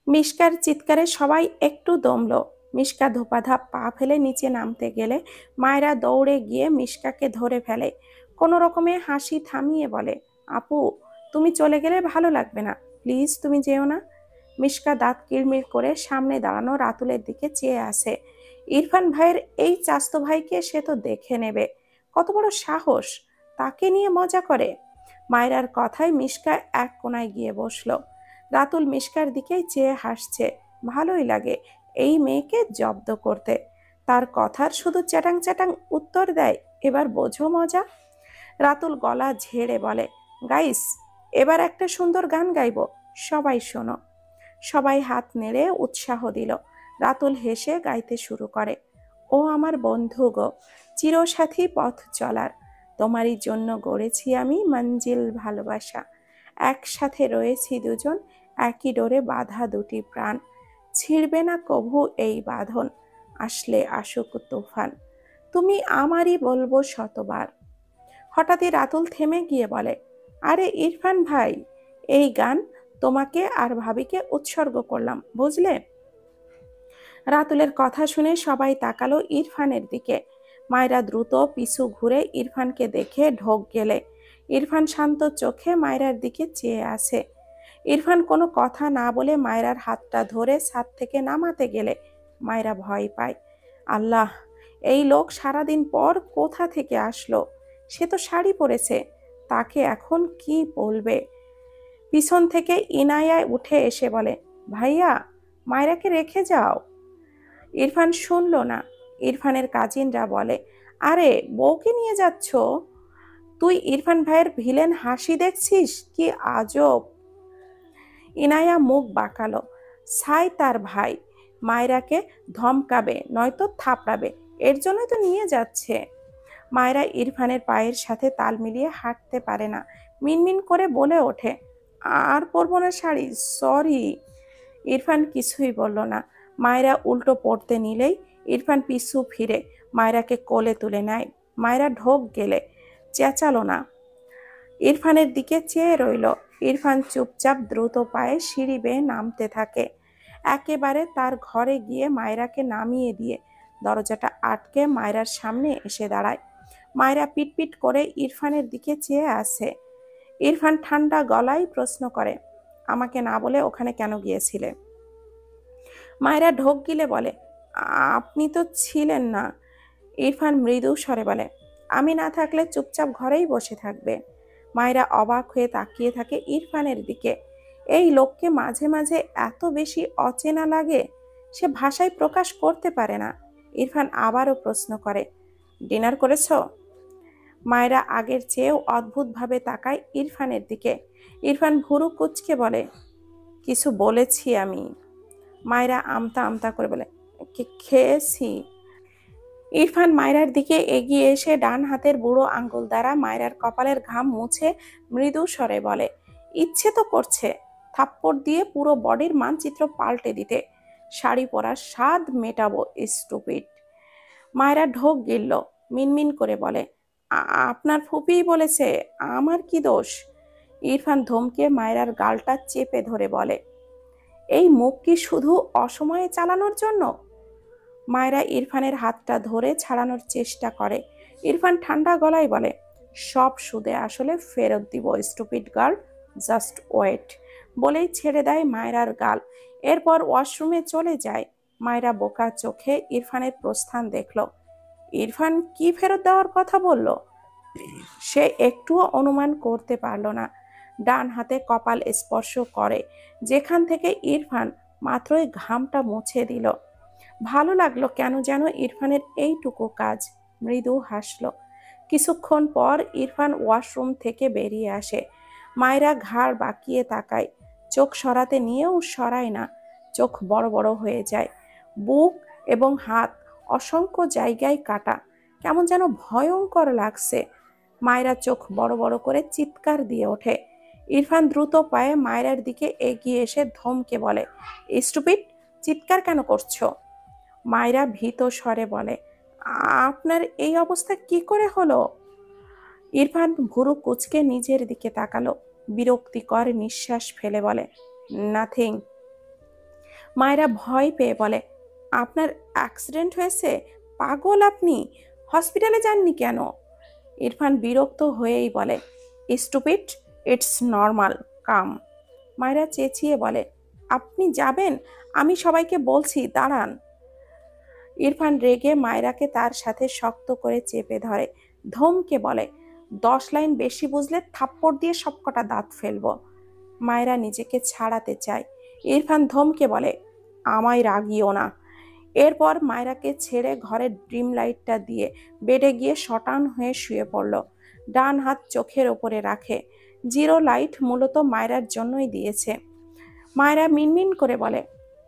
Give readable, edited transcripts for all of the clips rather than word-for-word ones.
মিশকার চিৎকারে সবাই একটু দমল। মিশকা ধোপাধাপ পা ফেলে নিচে নামতে গেলে মায়েরা দৌড়ে গিয়ে মিশকাকে ধরে ফেলে। কোনো রকমে হাসি থামিয়ে বলে, আপু, তুমি চলে গেলে ভালো লাগবে না, প্লিজ তুমি যেও না। মিশকা দাঁত কিড়মিড় করে সামনে দাঁড়ানো রাতুলের দিকে চেয়ে আসে। ইরফান ভাইয়ের এই চাস্তো ভাইকে সে তো দেখে নেবে। কত বড় সাহস, তাকে নিয়ে মজা করে। মায়রার কথায় মিশকা এক কোনায় গিয়ে বসলো। রাতুল মিশকার দিকেই চেয়ে হাসছে। ভালোই লাগে এই মেয়েকে জব্দ করতে। তার কথার শুধু চ্যাটাং চ্যাটাং উত্তর দেয়। এবার বোঝো মজা। রাতুল গলা ঝেড়ে বলে, গাইস, এবার একটা সুন্দর গান গাইবো, সবাই শোনো। সবাই হাত নেড়ে উৎসাহ দিল। রাতুল হেসে গাইতে শুরু করে, ও আমার বন্ধু গো, চিরসাথী পথ চলার, তোমারই জন্য গড়েছি আমি মঞ্জিল ভালোবাসা। একসাথে রয়েছি দুজন, একই ডোরে বাঁধা দুটি প্রাণ, ছিঁড়বে না কভু এই বাঁধন, আসলে আসুক তুফান, তুমি আমারই বলবো শতবার। হঠাৎই রাতুল থেমে গিয়ে বলে, আরে ইরফান ভাই, এই গান তোমাকে আর ভাবিকে উৎসর্গ করলাম, বুঝলে? রাতুলের কথা শুনে সবাই তাকালো ইরফানের দিকে। মায়রা দ্রুত পিছু ঘুরে ইরফানকে দেখে ঢোক গেলে। ইরফান শান্ত চোখে মায়রার দিকে চেয়ে আছে। ইরফান কোনো কথা না বলে মায়রার হাতটা ধরে ছাদ থেকে নামাতে গেলে মায়রা ভয় পায়। আল্লাহ, এই লোক সারাদিন পর কোথা থেকে আসলো? সে তো শাড়ি পরেছে, তাকে এখন কি বলবে? পিছন থেকে ইনায়ায় উঠে এসে বলে, ভাইয়া, মায়রাকে রেখে যাও। ইরফান শুনল না। ইরফানের কাজিনরা বলে, আরে বউকে নিয়ে যাচ্ছ? তুই ইরফান ভাইয়ের ভিলেন হাসি দেখছিস? কি আজব। ইনায়া মুখ বাঁকালো। ছাই তার ভাই, মায়রাকে ধমকাবে নয়তো থাপড়াবে, এর জন্যই তো নিয়ে যাচ্ছে। মায়রা ইরফানের পায়ের সাথে তাল মিলিয়ে হাঁটতে পারে না। মিনমিন করে বলে ওঠে, আর পরবো না শাড়ি, সরি। ইরফান কিছুই বলল না। মায়রা উল্টো পড়তে নিলেই ইরফান পিছু ফিরে মায়রাকে কোলে তুলে নেয়। মায়রা ঢোক গেলে চেঁচালো না, ইরফানের দিকে চেয়ে রইল। ইরফান চুপচাপ দ্রুত পায়ে সিঁড়ি বেয়ে নামতে থাকে। একেবারে তার ঘরে গিয়ে মায়রাকে নামিয়ে দিয়ে দরজাটা আটকে মায়রার সামনে এসে দাঁড়ায়। মায়রা পিটপিট করে ইরফানের দিকে চেয়ে আছে। ইরফান ঠান্ডা গলায় প্রশ্ন করে, আমাকে না বলে ওখানে কেন গিয়েছিলে? মায়রা ঢোক গিলে বলে, আপনি তো ছিলেন না। ইরফান মৃদু স্বরে বলে, আমি না থাকলে চুপচাপ ঘরেই বসে থাকবে। মায়রা অবাক হয়ে তাকিয়ে থাকে ইরফানের দিকে। এই লোককে মাঝে মাঝে এত বেশি অচেনা লাগে, সে ভাষায় প্রকাশ করতে পারে না। ইরফান আবারও প্রশ্ন করে, ডিনার করেছো? মায়রা আগের চেয়েও অদ্ভুতভাবে তাকায় ইরফানের দিকে। ইরফান ভুরু কুঁচকে বলে, কিছু বলেছি আমি। মায়রা আমতা আমতা করে বলে, খেয়েছি। ইরফান মায়রার দিকে এগিয়ে এসে ডান হাতের বুড়ো আঙ্গুল দ্বারা মায়রার কপালের ঘাম মুছে মৃদু স্বরে বলে, ইচ্ছে তো করছে থাপ্পড় দিয়ে পুরো বডির মানচিত্র পাল্টে দিতে। শাড়ি পরার স্বাদ মেটাবো, স্টুপিড। মায়রা ঢোক গিলল। মিনমিন করে বলে, আপনার ফুপিই বলেছে, আমার কি দোষ? ইরফান ধমকে মায়রার গালটা চেপে ধরে বলে, এই মুখ কি শুধু অসময়ে চালানোর জন্য? মায়রা ইরফানের হাতটা ধরে ছাড়ানোর চেষ্টা করে। ইরফান ঠান্ডা গলায় বলে, সব সুদে আসলে ফেরত দিব, স্টুপিড গার্ল, জাস্ট ওয়েট। বলেই ছেড়ে দেয় মায়রার গাল। এরপর ওয়াশরুমে চলে যায়। মায়রা বোকা চোখে ইরফানের প্রস্থান দেখল। ইরফান কি ফেরত দেওয়ার কথা বলল? সে একটুও অনুমান করতে পারল না। ডান হাতে কপাল স্পর্শ করে, যেখান থেকে ইরফান মাত্রই ঘামটা মুছে দিল। ভালো লাগলো কেন যেন ইরফানের এইটুকু কাজ। মৃদু হাসল। কিছুক্ষণ পর ইরফান ওয়াশরুম থেকে বেরিয়ে আসে। মায়রা ঘাড় বাঁকিয়ে তাকায়। চোখ সরাতে নিয়েও সরায় না। চোখ বড় বড় হয়ে যায়। বুক এবং হাত অসংখ্য জায়গায় কাটা। কেমন যেন ভয়ঙ্কর লাগছে। মায়রা চোখ বড় বড় করে চিৎকার দিয়ে ওঠে। ইরফান দ্রুত পায়ে মায়রার দিকে এগিয়ে এসে ধমকে বলে, স্টুপিড, চিৎকার কেন করছো? মায়রা ভীত স্বরে বলে, আপনার এই অবস্থা কি করে হলো? ইরফান ভুরু কুঁচকে নিজের দিকে তাকালো। বিরক্তিকর নিঃশ্বাস ফেলে বলে, নাথিং। মায়েরা ভয় পেয়ে বলে, আপনার অ্যাক্সিডেন্ট হয়েছে? পাগল আপনি, হসপিটালে যাননি কেন? ইরফান বিরক্ত হয়েই বলে, স্টুপিড, ইটস নর্মাল, কাম। মায়েরা চেঁচিয়ে বলে, আপনি যাবেন? আমি সবাইকে বলছি, দাঁড়ান। ইরফান রেগে মায়রাকে তার সাথে শক্ত করে চেপে ধরে, ধমকে বলে, 10 লাইন বেশি বুঝলে থাপ্পড় দিয়ে সবকটা দাঁত ফেলবো। মায়রা নিজেকে ছাড়াতে চায়। ইরফান ধমকে বলে, আমায় রাগিও না। এরপর মায়রাকে ছেড়ে ঘরের ড্রিম লাইটটা দিয়ে বেডে গিয়ে শটান হয়ে শুয়ে পড়ল। ডান হাত চোখের ওপরে রাখে। জিরো লাইট মূলত মায়রার জন্যই দিয়েছে। মায়রা মিনমিন করে বলে,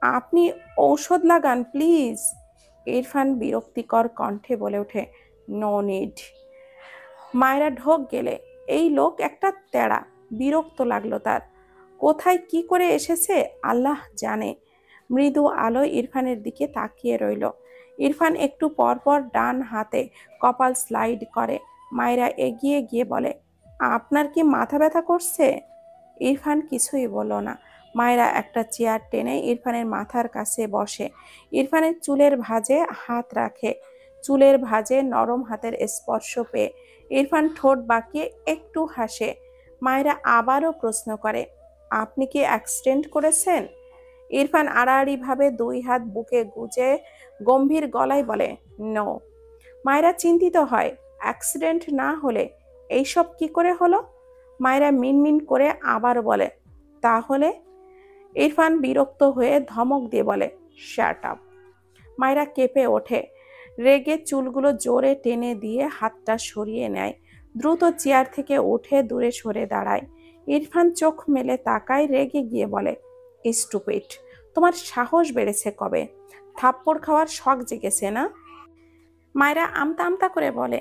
আপনি ঔষধ লাগান প্লিজ। ইরফান বিরক্তিকর কণ্ঠে বলে ওঠে, নো নিড। মায়রা ঢোক গেলে, এই লোক একটা তেড়া। বিরক্ত লাগলো তার। কোথায় কি করে এসেছে আল্লাহ জানে। মৃদু আলো ইরফানের দিকে তাকিয়ে রইল। ইরফান একটু পর পর ডান হাতে কপাল স্লাইড করে। মায়রা এগিয়ে গিয়ে বলে, আপনার কি মাথা ব্যথা করছে? ইরফান কিছুই বলল না। মায়রা একটা চেয়ার টেনে ইরফানের মাথার কাছে বসে। ইরফানের চুলের ভাঁজে হাত রাখে। চুলের ভাঁজে নরম হাতের স্পর্শ পেয়ে ইরফান ঠোঁট বাঁকিয়ে একটু হাসে। মায়রা আবারও প্রশ্ন করে, আপনি কি অ্যাক্সিডেন্ট করেছেন? ইরফান আড়াআড়িভাবে 2 হাত বুকে গুজে গম্ভীর গলায় বলে, নো। মায়রা চিন্তিত হয়, অ্যাক্সিডেন্ট না হলে এইসব কি করে হলো? মায়রা মিনমিন করে আবার বলে, তাহলে? ইরফান বিরক্ত হয়ে ধমক দিয়ে বলে, শ্যাট আপ। মায়রা কেঁপে ওঠে। রেগে চুলগুলো জোরে টেনে দিয়ে হাতটা সরিয়ে নেয়। দ্রুত চেয়ার থেকে উঠে দূরে সরে দাঁড়ায়। ইরফান চোখ মেলে তাকায়, রেগে গিয়ে বলে, স্টুপিড, তোমার সাহস বেড়েছে কবে? থাপ্পড় খাওয়ার শখ জেগেছে না? মায়েরা আমতা আমতা করে বলে,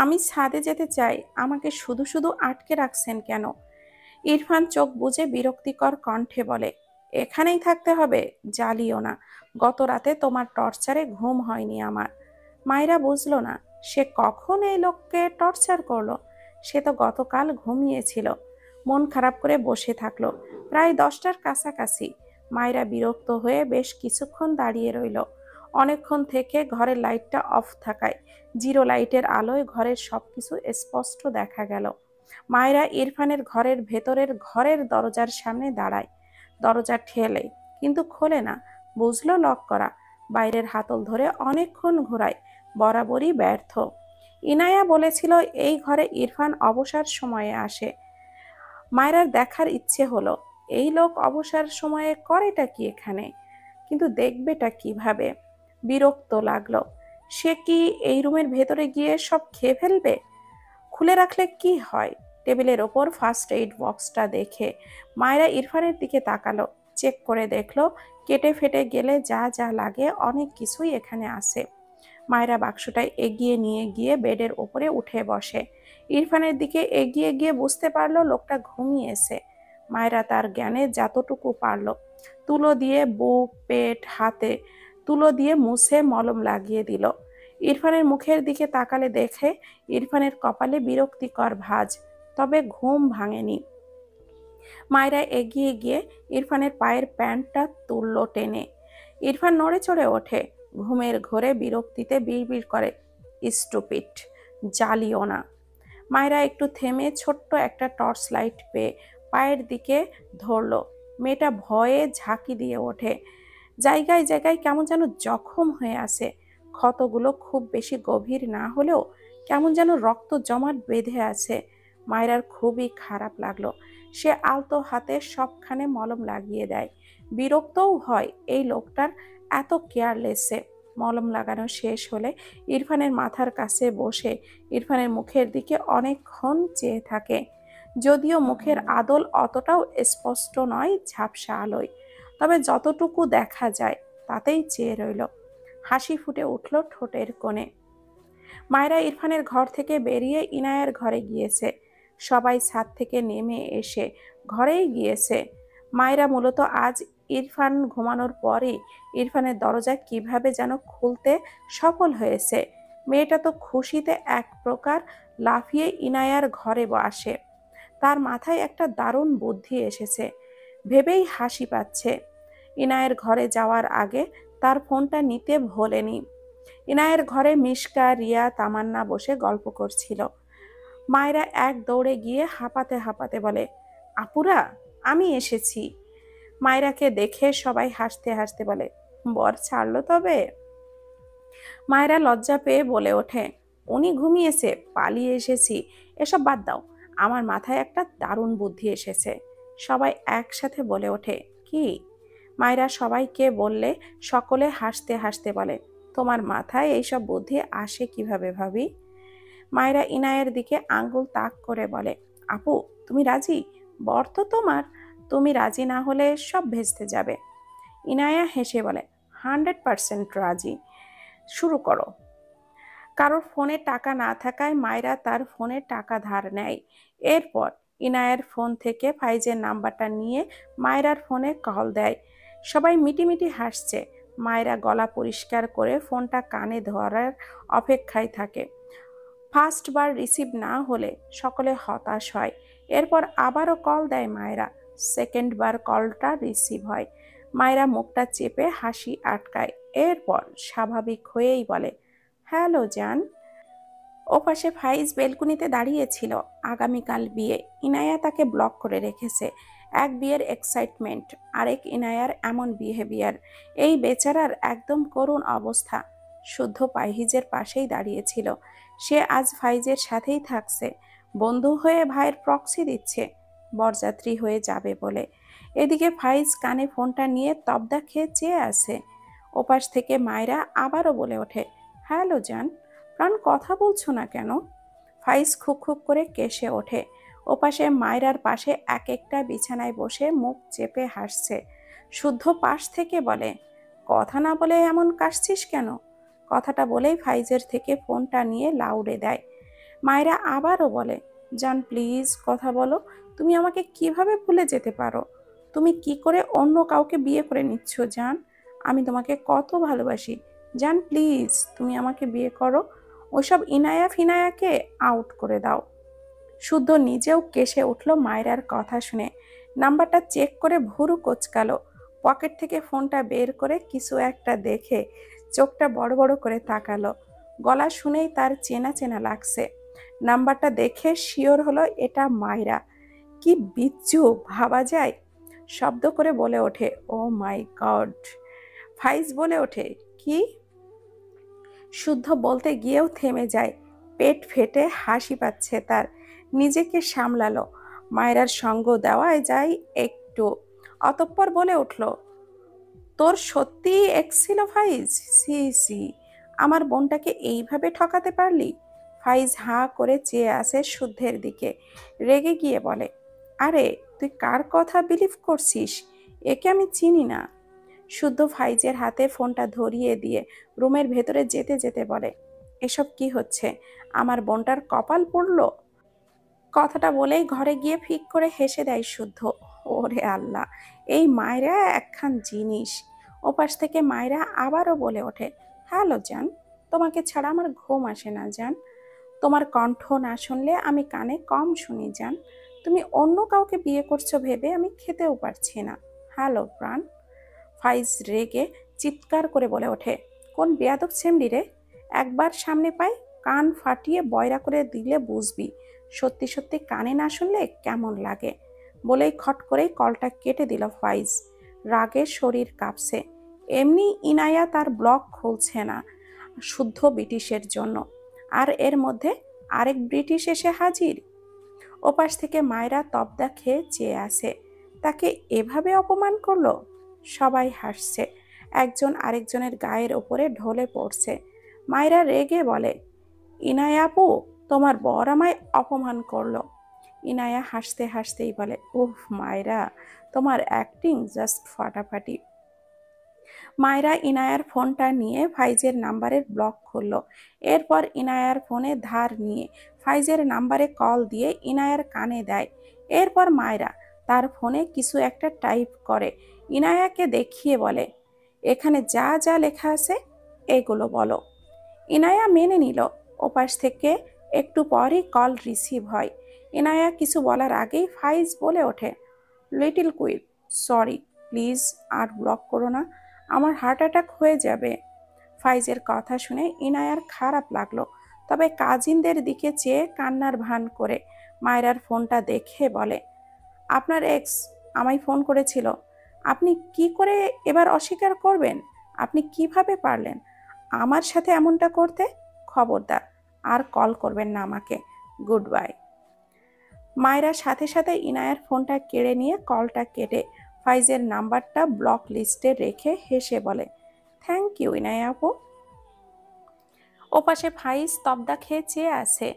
আমি ছাদে যেতে চাই, আমাকে শুধু শুধু আটকে রাখছেন কেন? ইরফান চোখ বুজে বিরক্তিকর কণ্ঠে বলে, এখানেই থাকতে হবে, জ্বালিও না। গত রাতে তোমার টর্চারে ঘুম হয়নি আমার। মায়েরা বুঝলো না সে কখন এই লোককে টর্চার করলো। সে তো গতকাল ঘুমিয়েছিল। মন খারাপ করে বসে থাকলো। প্রায় 10টার কাছাকাছি। মায়েরা বিরক্ত হয়ে বেশ কিছুক্ষণ দাঁড়িয়ে রইল। অনেকক্ষণ থেকে ঘরের লাইটটা অফ থাকায় জিরো লাইটের আলোয় ঘরের সবকিছু স্পষ্ট দেখা গেল। মায়েরা ইরফানের ঘরের ভেতরের ঘরের দরজার সামনে দাঁড়ায়। দরজা ঠেলে, কিন্তু খোলে না। বুঝলো লক করা। বাইরের হাতল ধরে অনেকক্ষণ ঘোরায়, বরাবরই ব্যর্থ। ইনায়া বলেছিল এই ঘরে ইরফান অবসর সময়ে আসে। মায়েরার দেখার ইচ্ছে হলো, এই লোক অবসর সময়ে করেটা কি এখানে, কিন্তু দেখবেটা কিভাবে। বিরক্ত লাগলো। সে কি এই রুমের ভেতরে গিয়ে সব খেয়ে ফেলবে? খুলে রাখলে কি হয়? টেবিলের ওপর ফার্স্ট এইড বক্সটা দেখে মায়েরা ইরফানের দিকে তাকালো। চেক করে দেখলো কেটে ফেটে গেলে যা যা লাগে অনেক কিছুই এখানে আছে। মায়েরা বাক্সটা এগিয়ে নিয়ে গিয়ে বেডের ওপরে উঠে বসে। ইরফানের দিকে এগিয়ে গিয়ে বুঝতে পারলো লোকটা ঘুমিয়েছে। মায়েরা তার জ্ঞানে যতটুকু পারলো তুলো দিয়ে বুক, পেট, হাতে তুলো দিয়ে মুছে মলম লাগিয়ে দিল। ইরফানের মুখের দিকে তাকালে দেখে ইরফানের কপালে বিরক্তিকর ভাঁজ, তবে ঘুম ভাঙেনি। মায়েরা এগিয়ে গিয়ে ইরফানের পায়ের প্যান্টটা তুলল টেনে। ইরফান নড়ে চড়ে ওঠে। ঘুমের ঘোরে বিরক্তিতে বিড়বিড় করে, স্টুপিড, জ্বালিও না। মায়েরা একটু থেমে ছোট্ট একটা টর্চ লাইট পেয়ে পায়ের দিকে ধরল। মেয়েটা ভয়ে ঝাঁকি দিয়ে ওঠে। জায়গায় জায়গায় কেমন যেন জখম হয়ে আছে। ক্ষতগুলো খুব বেশি গভীর না হলেও কেমন যেন রক্ত জমাট বেঁধে আছে। মায়েরার খুবই খারাপ লাগলো। সে আলতো হাতে সবখানে মলম লাগিয়ে দেয়। বিরক্তও হয় এই লোকটার এত কেয়ারলেসে। মলম লাগানো শেষ হলে ইরফানের মাথার কাছে বসে ইরফানের মুখের দিকে অনেকক্ষণ চেয়ে থাকে। যদিও মুখের আদল অতটাও স্পষ্ট নয় ঝাপসা আলোয়, তবে যতটুকু দেখা যায় তাতেই চেয়ে রইল। হাসি ফুটে উঠল ঠোঁটের কোণে। মায়েরা ইরফানের ঘর থেকে বেরিয়ে ইনায়ার ঘরে গিয়েছে। সবাই ছাদ থেকে নেমে এসে ঘরেই গিয়েছে। মায়েরা মূলত আজ ইরফান ঘুমানোর পরই ইরফানের দরজা কিভাবে যেন খুলতে সফল হয়েছে। মেয়েটা তো খুশিতে এক প্রকার লাফিয়ে ইনায়ার ঘরে আসে। তার মাথায় একটা দারুণ বুদ্ধি এসেছে, ভেবেই হাসি পাচ্ছে। ইনায়ের ঘরে যাওয়ার আগে তার ফোনটা নিতে ভোলেনি। ইনায়ের ঘরে মিশকা, রিয়া, তামান্না বসে গল্প করছিল। মায়েরা এক দৌড়ে গিয়ে হাঁপাতে হাঁপাতে বলে, আপুরা, আমি এসেছি। মায়েরাকে দেখে সবাই হাসতে হাসতে বলে, বর ছাড়লো তবে? মায়েরা লজ্জা পেয়ে বলে ওঠে, উনি ঘুমিয়েছে, পালিয়ে এসেছি। এসব বাদ দাও, আমার মাথায় একটা দারুণ বুদ্ধি এসেছে। সবাই একসাথে বলে ওঠে, কি? মায়েরা সবাইকে বললে সকলে হাসতে হাসতে বলে, তোমার মাথায় এইসব বুদ্ধি আসে কিভাবে ভাবি? মায়েরা ইনায়ের দিকে আঙ্গুল তাক করে বলে, আপু, তুমি রাজি? বর তো তোমার, তুমি রাজি না হলে সব ভেস্তে যাবে। ইনায়া হেসে বলে, 100% রাজি, শুরু করো। কারোর ফোনে টাকা না থাকায় মায়েরা তার ফোনে টাকা ধার নেয়। এরপর ইনায়ের ফোন থেকে ফাইজের নাম্বারটা নিয়ে মায়েরার ফোনে কল দেয়। সবাই মিটিমিটি হাসছে। মায়েরা গলা পরিষ্কার করে ফোনটা কানে ধরার অপেক্ষায় থাকে। ফার্স্ট বার রিসিভ না হলে সকলে হতাশ হয়। এরপর আবারও কল দেয় মায়েরা। সেকেন্ড বার কলটা রিসিভ হয়। মায়েরা মুখটা চেপে হাসি আটকায়। এরপর স্বাভাবিক হয়েই বলে, হ্যালো জান। ওপাশে ফাইজ বেলকুনিতে দাঁড়িয়েছিল। আগামীকাল বিয়ে। ইনায়া তাকে ব্লক করে রেখেছে। এক বিয়ের এক্সাইটমেন্ট, আরেক ইনায়ার এমন বিহেভিয়ার। এই বেচারার একদম করুণ অবস্থা। শুদ্ধ পাহিজের পাশেই দাঁড়িয়েছিল। সে আজ ফাইজের সাথেই থাকছে। বন্ধু হয়ে ভাইয়ের প্রক্সি দিচ্ছে, বরযাত্রী হয়ে যাবে বলে। এদিকে ফাইজ কানে ফোনটা নিয়ে তবদা খেয়ে চেয়ে আছে। ওপাশ থেকে মায়েরা আবারও বলে ওঠে, হ্যালো জান, প্রাণ কথা বলছো না কেন? ফাইজ খুব খুব করে কেসে ওঠে। ওপাশে মায়রার পাশে এক একটা বিছানায় বসে মুখ চেপে হাসছে। শুদ্ধ পাশ থেকে বলে, কথা না বলে এমন কাশছিস কেন? কথাটা বলেই ফাইজের থেকে ফোনটা নিয়ে লাউডে দেয়। মায়রা আবারও বলে, জান প্লিজ কথা বলো। তুমি আমাকে কিভাবে ভুলে যেতে পারো? তুমি কি করে অন্য কাউকে বিয়ে করে নিচ্ছ জান? আমি তোমাকে কত ভালোবাসি। জান প্লিজ তুমি আমাকে বিয়ে করো। ওইসব ইনায়া ফিনায়াকে আউট করে দাও। শুদ্ধ নিজেও কেসে উঠল মায়রার কথা শুনে। নাম্বারটা চেক করে ভুরু কোচকালো। পকেট থেকে ফোনটা বের করে কিছু একটা দেখে চোখটা বড় বড় করে তাকালো। গলা শুনেই তার চেনা চেনা লাগছে। নাম্বারটা দেখে শিওর হলো এটা মায়রা। কি বিচ্ছু ভাবা যায়! শব্দ করে বলে ওঠে, ও মাই গড! ফাইজ বলে ওঠে, কি? শুদ্ধ বলতে গিয়েও থেমে যায়। পেট ফেটে হাসি পাচ্ছে তার। নিজেকে সামলালো। মায়রার সঙ্গ দেওয়ায় যায় একটু। অতঃপর বলে উঠল, তোর সত্যিই এক্স ছিল ফাইজ? সি সি, আমার বোনটাকে এইভাবে ঠকাতে পারলি? ফাইজ হাঁ করে চেয়ে আসে শুদ্ধের দিকে। রেগে গিয়ে বলে, আরে তুই কার কথা বিলিভ করছিস? একে আমি চিনি না। শুদ্ধ ফাইজের হাতে ফোনটা ধরিয়ে দিয়ে রুমের ভেতরে যেতে যেতে বলে, এসব কি হচ্ছে? আমার বোনটার কপাল পড়ল। কথাটা বলেই ঘরে গিয়ে ফিক করে হেসে দেয় শুদ্ধ। ওরে আল্লাহ, এই মায়রা একখান জিনিস। ওপাশ থেকে মায়রা আবারও বলে ওঠে, হ্যালো জান, তোমাকে ছাড়া আমার ঘুম আসে না জান। তোমার কণ্ঠ না শুনলে আমি কানে কম শুনি জান। তুমি অন্য কাউকে বিয়ে করছো ভেবে আমি খেতেও পারছি না। হ্যালো প্রাণ। ফাইজ রেগে চিৎকার করে বলে ওঠে, কোন বেয়াদব ছেমড়ি রে! একবার সামনে পাই কান ফাটিয়ে বয়রা করে দিলে বুঝবি সত্যি সত্যি কানে না শুনলে কেমন লাগে। বলেই খট করেই কলটা কেটে দিল ফাইজ। রাগে শরীর কাঁপছে। এমনি ইনায়া তার ব্লক খুলছে না, শুদ্ধ ব্রিটিশের জন্য। আর এর মধ্যে আরেক ব্রিটিশ এসে হাজির। ওপাশ থেকে মায়েরা তবদা খেয়ে চেয়ে আসে। তাকে এভাবে অপমান করলো। সবাই হাসছে। একজন আরেকজনের গায়ের ওপরে ঢলে পড়ছে। মায়েরা রেগে বলে, ইনায়া আপু, তোমার বর আমায় অপমান করলো। ইনায়া হাসতে হাসতেই বলে, উফ মায়েরা, তোমার অ্যাক্টিং জাস্ট ফাটাফাটি। মায়েরা ইনায়ার ফোনটা নিয়ে ফাইজের নাম্বারের ব্লক খুলল। এরপর ইনায়ার ফোনে ধার নিয়ে ফাইজের নাম্বারে কল দিয়ে ইনায়ার কানে দেয়। এরপর মায়েরা তার ফোনে কিছু একটা টাইপ করে ইনায়াকে দেখিয়ে বলে, এখানে যা যা লেখা আছে এগুলো বলো। ইনায়া মেনে নিল। ওপাশ থেকে একটু পরই কল রিসিভ হয়। ইনায়া কিছু বলার আগেই ফাইজ বলে ওঠে, লিটল কুইক, সরি, প্লিজ আর ব্লক করো না, আমার হার্ট অ্যাটাক হয়ে যাবে। ফাইজের কথা শুনে ইনায়ার খারাপ লাগলো, তবে কাজিনদের দিকে চেয়ে কান্নার ভান করে মায়রার ফোনটা দেখে বলে, আপনার এক্স আমায় ফোন করেছিল। আপনি কি করে এবার অস্বীকার করবেন? আপনি কিভাবে পারলেন আমার সাথে এমনটা করতে? খবরদার আর কল করবেন না আমাকে। Good bye. মায়েরা সাথে সাথে ইনায়ার ফোনটা কেড়ে নিয়ে কলটা কেটে ফাইজের নাম্বারটা ব্লক লিস্টে রেখে হেসে বলে, থ্যাংক ইউ ইনায়া আপু। ওপাশে ফাইজ স্তব্ধা খেয়ে চেয়ে আছে।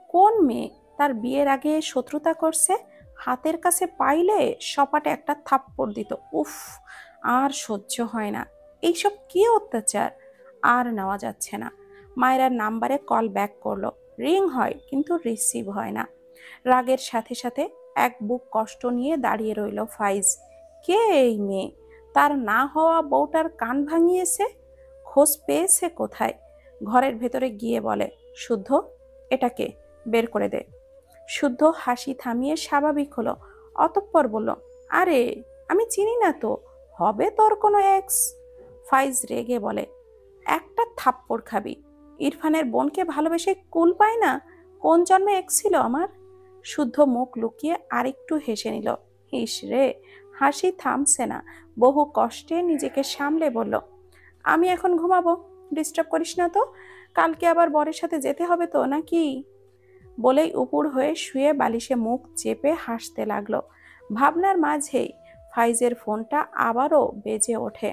কোন মেয়ে তার বিয়ের আগে শত্রুতা করছে? হাতের কাছে পাইলে সপাটে একটা থাপ্পড় দিত। উফ, আর সহ্য হয় না। এইসব কি অত্যাচার! আর নেওয়া যাচ্ছে না। মায়েরার নাম্বারে কল ব্যাক করলো। রিং হয় কিন্তু রিসিভ হয় না। রাগের সাথে সাথে এক বুক কষ্ট নিয়ে দাঁড়িয়ে রইল ফাইজ। কে এই মেয়ে? তার না হওয়া বউটার কান ভাঙিয়েছে। খোঁজ পেয়েছে কোথায়? ঘরের ভেতরে গিয়ে বলে, শুদ্ধ, এটাকে বের করে দে। শুদ্ধ হাসি থামিয়ে স্বাভাবিক হলো, অতঃপর বলল, আরে আমি চিনি না তো, হবে তোর কোনো এক্স? ফাইজ রেগে বলে, একটা থাপ্পড় খাবি। ইরফানের বোনকে ভালোবেসে কুল পায় না? কোন জন্মে এক্স ছিল আমার? শুদ্ধ মুখ লুকিয়ে আরেকটু হেসে নিল। ইস রে, হাসি থামছে না। বহু কষ্টে নিজেকে সামলে বলল, আমি এখন ঘুমাবো, ডিস্টার্ব করিস না তো। কালকে আবার বরের সাথে যেতে হবে তো নাকি? বলেই উপুড় হয়ে শুয়ে বালিশে মুখ চেপে হাসতে লাগলো। ভাবনার মাঝেই ফাইজের ফোনটা আবারও বেজে ওঠে।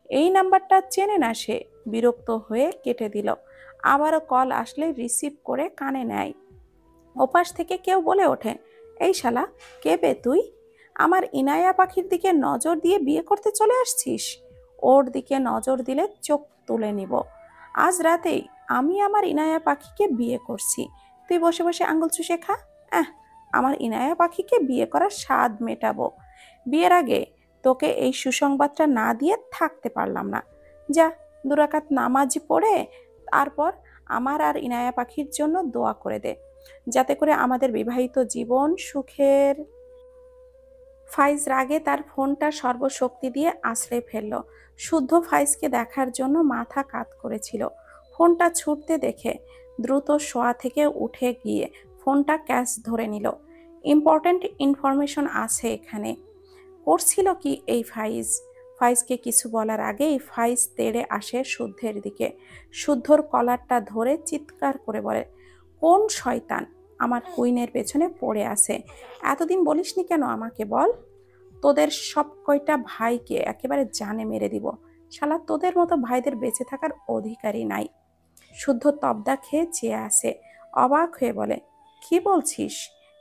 এই নাম্বারটা চেনে না সে। বিরক্ত হয়ে কেটে দিল। আবারও কল আসলে রিসিভ করে কানে নেয়। ওপাশ থেকে কেউ বলে ওঠে, এই শালা, কে বে তুই? আমার ইনায়া পাখির দিকে নজর দিয়ে বিয়ে করতে চলে আসছিস? ওর দিকে নজর দিলে চোখ তুলে নিব। আজ রাতেই আমি আমার ইনায়া পাখিকে বিয়ে করছি। তুই বসে বসে আঙ্গুল চুষে খা। আমার ইনায়া পাখিকে বিয়ে করার স্বাদ মেটাবো। বিয়ের আগে তোকে এই সুসংবাদটা না দিয়ে থাকতে পারলাম না। যা, দুরাকাত নামাজ পড়ে তারপর আমার আর ইনায়া পাখির জন্য দোয়া করে দে, যাতে করে আমাদের বিবাহিত জীবন সুখের। ফাইজ রাগে তার ফোনটা সর্বশক্তি দিয়ে আছড়ে ফেলল। শুদ্ধ ফাইজকে দেখার জন্য মাথা কাত করেছিল। ফোনটা ছুটতে দেখে দ্রুত শোয়া থেকে উঠে গিয়ে ফোনটা ক্যাশ ধরে নিল। ইম্পর্ট্যান্ট ইনফরমেশন আছে এখানে। করছিল কি এই ফাইজ? ফাইজকে কিছু বলার আগেই ফাইজ তেড়ে আসে শুদ্ধের দিকে। শুদ্ধর কলারটা ধরে চিৎকার করে বলে, কোন শয়তান আমার কুইনের পেছনে পড়ে আছে? এতদিন বলিসনি কেন আমাকে? বল। তোদের সব কয়টা ভাইকে একেবারে জানে মেরে দিব। শালা, তোদের মতো ভাইদের বেঁচে থাকার অধিকারই নাই। শুদ্ধ তবদা খেয়ে চেয়ে আসে। অবাক হয়ে বলে, কি বলছিস?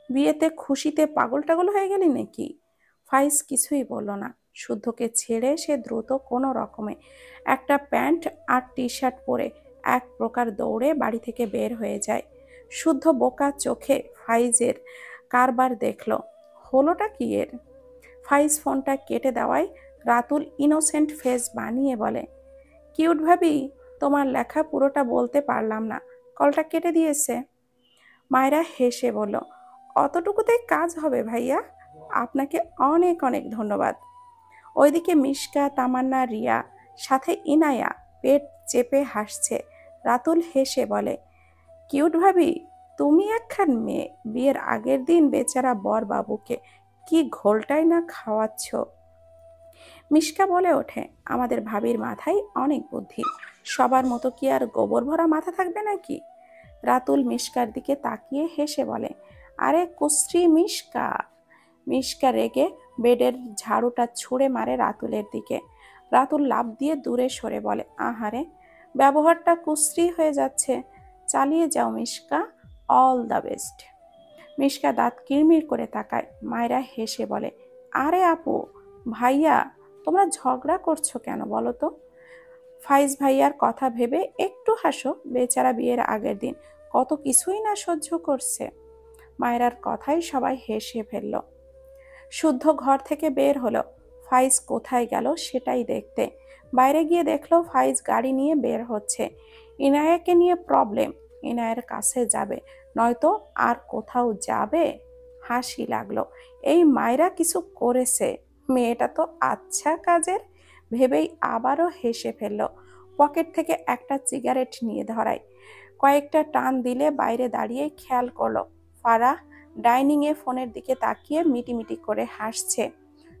বিয়েতে খুশিতে পাগল টাগল হয়ে গেলি নাকি? ফাইজ কিছুই বলল না। শুদ্ধকে ছেড়ে সে দ্রুত কোনো রকমে একটা প্যান্ট আর টি শার্ট পরে এক প্রকার দৌড়ে বাড়ি থেকে বের হয়ে যায়। শুদ্ধ বোকা চোখে ফাইজের কারবার দেখল। হলোটা কি এর? ফাইজ ফোনটা কেটে দেওয়ায় রাতুল ইনোসেন্ট ফেস বানিয়ে বলে, কিউট ভাবি, তোমার লেখা পুরোটা বলতে পারলাম না, কলটা কেটে দিয়েছে। মায়েরা হেসে বলল, অতটুকুতেই কাজ হবে ভাইয়া, আপনাকে অনেক অনেক ধন্যবাদ। ওইদিকে মিশকা, তামান্না, রিয়া সাথে ইনায়া পেট চেপে হাসছে। রাতুল হেসে বলে, কিউট ভাবি, তুমি একখান মেয়ে, বিয়ের আগের দিন বেচারা বর বাবুকে কি ঘোলটাই না খাওয়াচ্ছ। মিশকা বলে ওঠে, আমাদের ভাবির মাথায় অনেক বুদ্ধি, সবার মতো কি আর গোবর ভরা মাথা থাকবে নাকি? রাতুল মিশকার দিকে তাকিয়ে হেসে বলে, আরে কুশ্রী মিশকা। মিশকা রেগে বেডের ঝাড়ুটা ছুঁড়ে মারে রাতুলের দিকে। রাতুল লাফ দিয়ে দূরে সরে বলে, আহারে, ব্যবহারটা কুশ্রী হয়ে যাচ্ছে। চালিয়ে যাও Mishka, all the best. Mishka দাঁত কিরমির করে তাকায়। মায়েরা হেসে বলে, আরে আপু, ভাইয়া, তোমরা ঝগড়া করছো কেন বলো তো? ফাইজ ভাইয়ার কথা ভেবে একটু হাসো। বেচারা বিয়ের আগের দিন কত কিছুই না সহ্য করছে। মায়েরার কথাই সবাই হেসে ফেলল। শুদ্ধ ঘর থেকে বের হলো। ফাইজ কোথায় গেল সেটাই দেখতে। বাইরে গিয়ে দেখলো ফাইজ গাড়ি নিয়ে বের হচ্ছে। ইনায়াকে নিয়ে প্রবলেম। ইনায়ের কাছে যাবে, নয়তো আর কোথাও যাবে। হাসি লাগলো। এই মায়েরা কিছু করেছে। মেয়েটা তো আচ্ছা কাজের ভেবেই আবারও হেসে ফেলল। পকেট থেকে একটা সিগারেট নিয়ে ধরায়, কয়েকটা টান দিলে বাইরে দাঁড়িয়ে খেয়াল করলো ফারাহ ডাইনিংয়ে ফোনের দিকে তাকিয়ে মিটিমিটি করে হাসছে।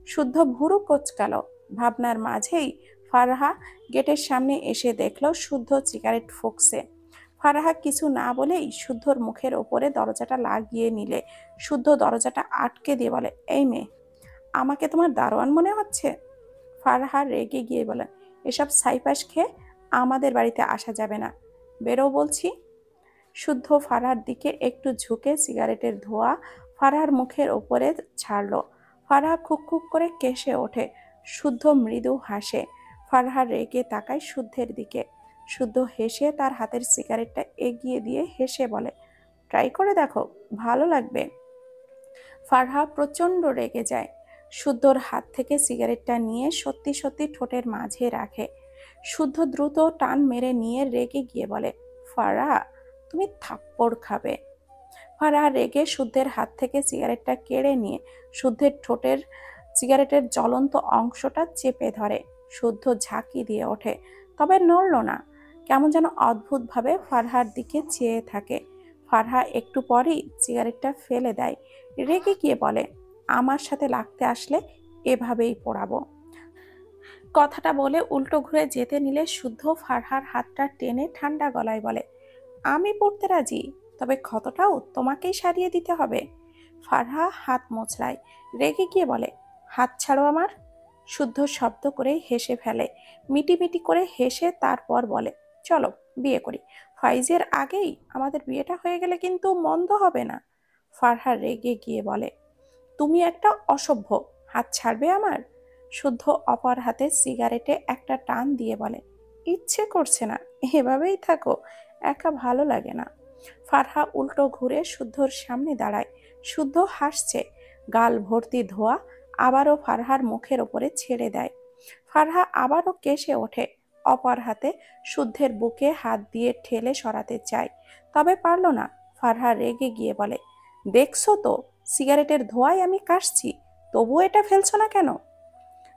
শুদ্ধ ভুরু কোঁচকালো। ভাবনার মাঝেই ফারাহা গেটের সামনে এসে দেখলো শুদ্ধ সিগারেট ফুঁকছে। ফারাহা কিছু না বলেই শুদ্ধর মুখের ওপরে দরজাটা লাগিয়ে নিলে শুদ্ধ দরজাটা আটকে দিয়ে বলে, এই মেয়ে, আমাকে তোমার দারোয়ান মনে হচ্ছে? ফারহা রেগে গিয়ে বলে, এসব ছাইপাশ খেয়ে আমাদের বাড়িতে আসা যাবে না, বেরো বলছি। শুদ্ধ ফারহার দিকে একটু ঝুঁকে সিগারেটের ধোঁয়া ফারহার মুখের ওপরে ছাড়লো। ফারহা খুক খুক করে কেসে ওঠে। শুদ্ধ মৃদু হাসে। ফারহা রেগে তাকায় শুদ্ধের দিকে। শুদ্ধ হেসে তার হাতের সিগারেটটা এগিয়ে দিয়ে হেসে বলে, ট্রাই করে দেখো, ভালো লাগবে। ফারহা প্রচণ্ড রেগে যায়। শুদ্ধর হাত থেকে সিগারেটটা নিয়ে সত্যি সত্যি ঠোঁটের মাঝে রাখে। শুদ্ধ দ্রুত টান মেরে নিয়ে রেগে গিয়ে বলে, ফারহা, তুমি থাপ্পড় খাবে। ফারহা রেগে শুদ্ধের হাত থেকে সিগারেটটা কেড়ে নিয়ে শুদ্ধের ঠোঁটের সিগারেটের জ্বলন্ত অংশটা চেপে ধরে। শুদ্ধ ঝাঁকি দিয়ে ওঠে, তবে নড়ল না। কেমন যেন অদ্ভুতভাবে ফারহার দিকে চেয়ে থাকে। ফারহা একটু পরেই সিগারেটটা ফেলে দেয়। রেগে গিয়ে বলে, আমার সাথে লাগতে আসলে এভাবেই পোড়াবো। কথাটা বলে উল্টো ঘুরে যেতে নিলে শুদ্ধ ফারহার হাতটা টেনে ঠান্ডা গলায় বলে, আমি পড়তে রাজি, তবে ক্ষতটাও তোমাকেই সারিয়ে দিতে হবে। ফারহা হাত মোচড়ায়। রেগে গিয়ে বলে, হাত ছাড়ো আমার। শুদ্ধ শব্দ করে হেসে ফেলে। মিটিমিটি করে হেসে তারপর বলে, চলো বিয়ে করি। ফাইজের আগেই আমাদের বিয়েটা হয়ে গেলে কিন্তু মন্দ হবে না। ফারহা রেগে গিয়ে বলে, তুমি একটা অসভ্য, হাত ছাড়বে আমার। শুদ্ধ অপর হাতে সিগারেটে একটা টান দিয়ে বলে, ইচ্ছে করছে না, এভাবেই থাকো, একা ভালো লাগে না। ফারহা উল্টো ঘুরে শুদ্ধর সামনে দাঁড়ায়। শুদ্ধ হাসছে। গাল ভর্তি ধোয়া আবারও ফারহার মুখের ওপরে ছেড়ে দেয়। ফারহা আবারও কেসে ওঠে। অপর হাতে শুদ্ধের বুকে হাত দিয়ে ঠেলে সরাতে চায়, তবে পারল না। ফারহা রেগে গিয়ে বলে, দেখছো তো সিগারেটের ধোঁয়ায় আমি কাশছি, তবু এটা ফেলছো না কেন?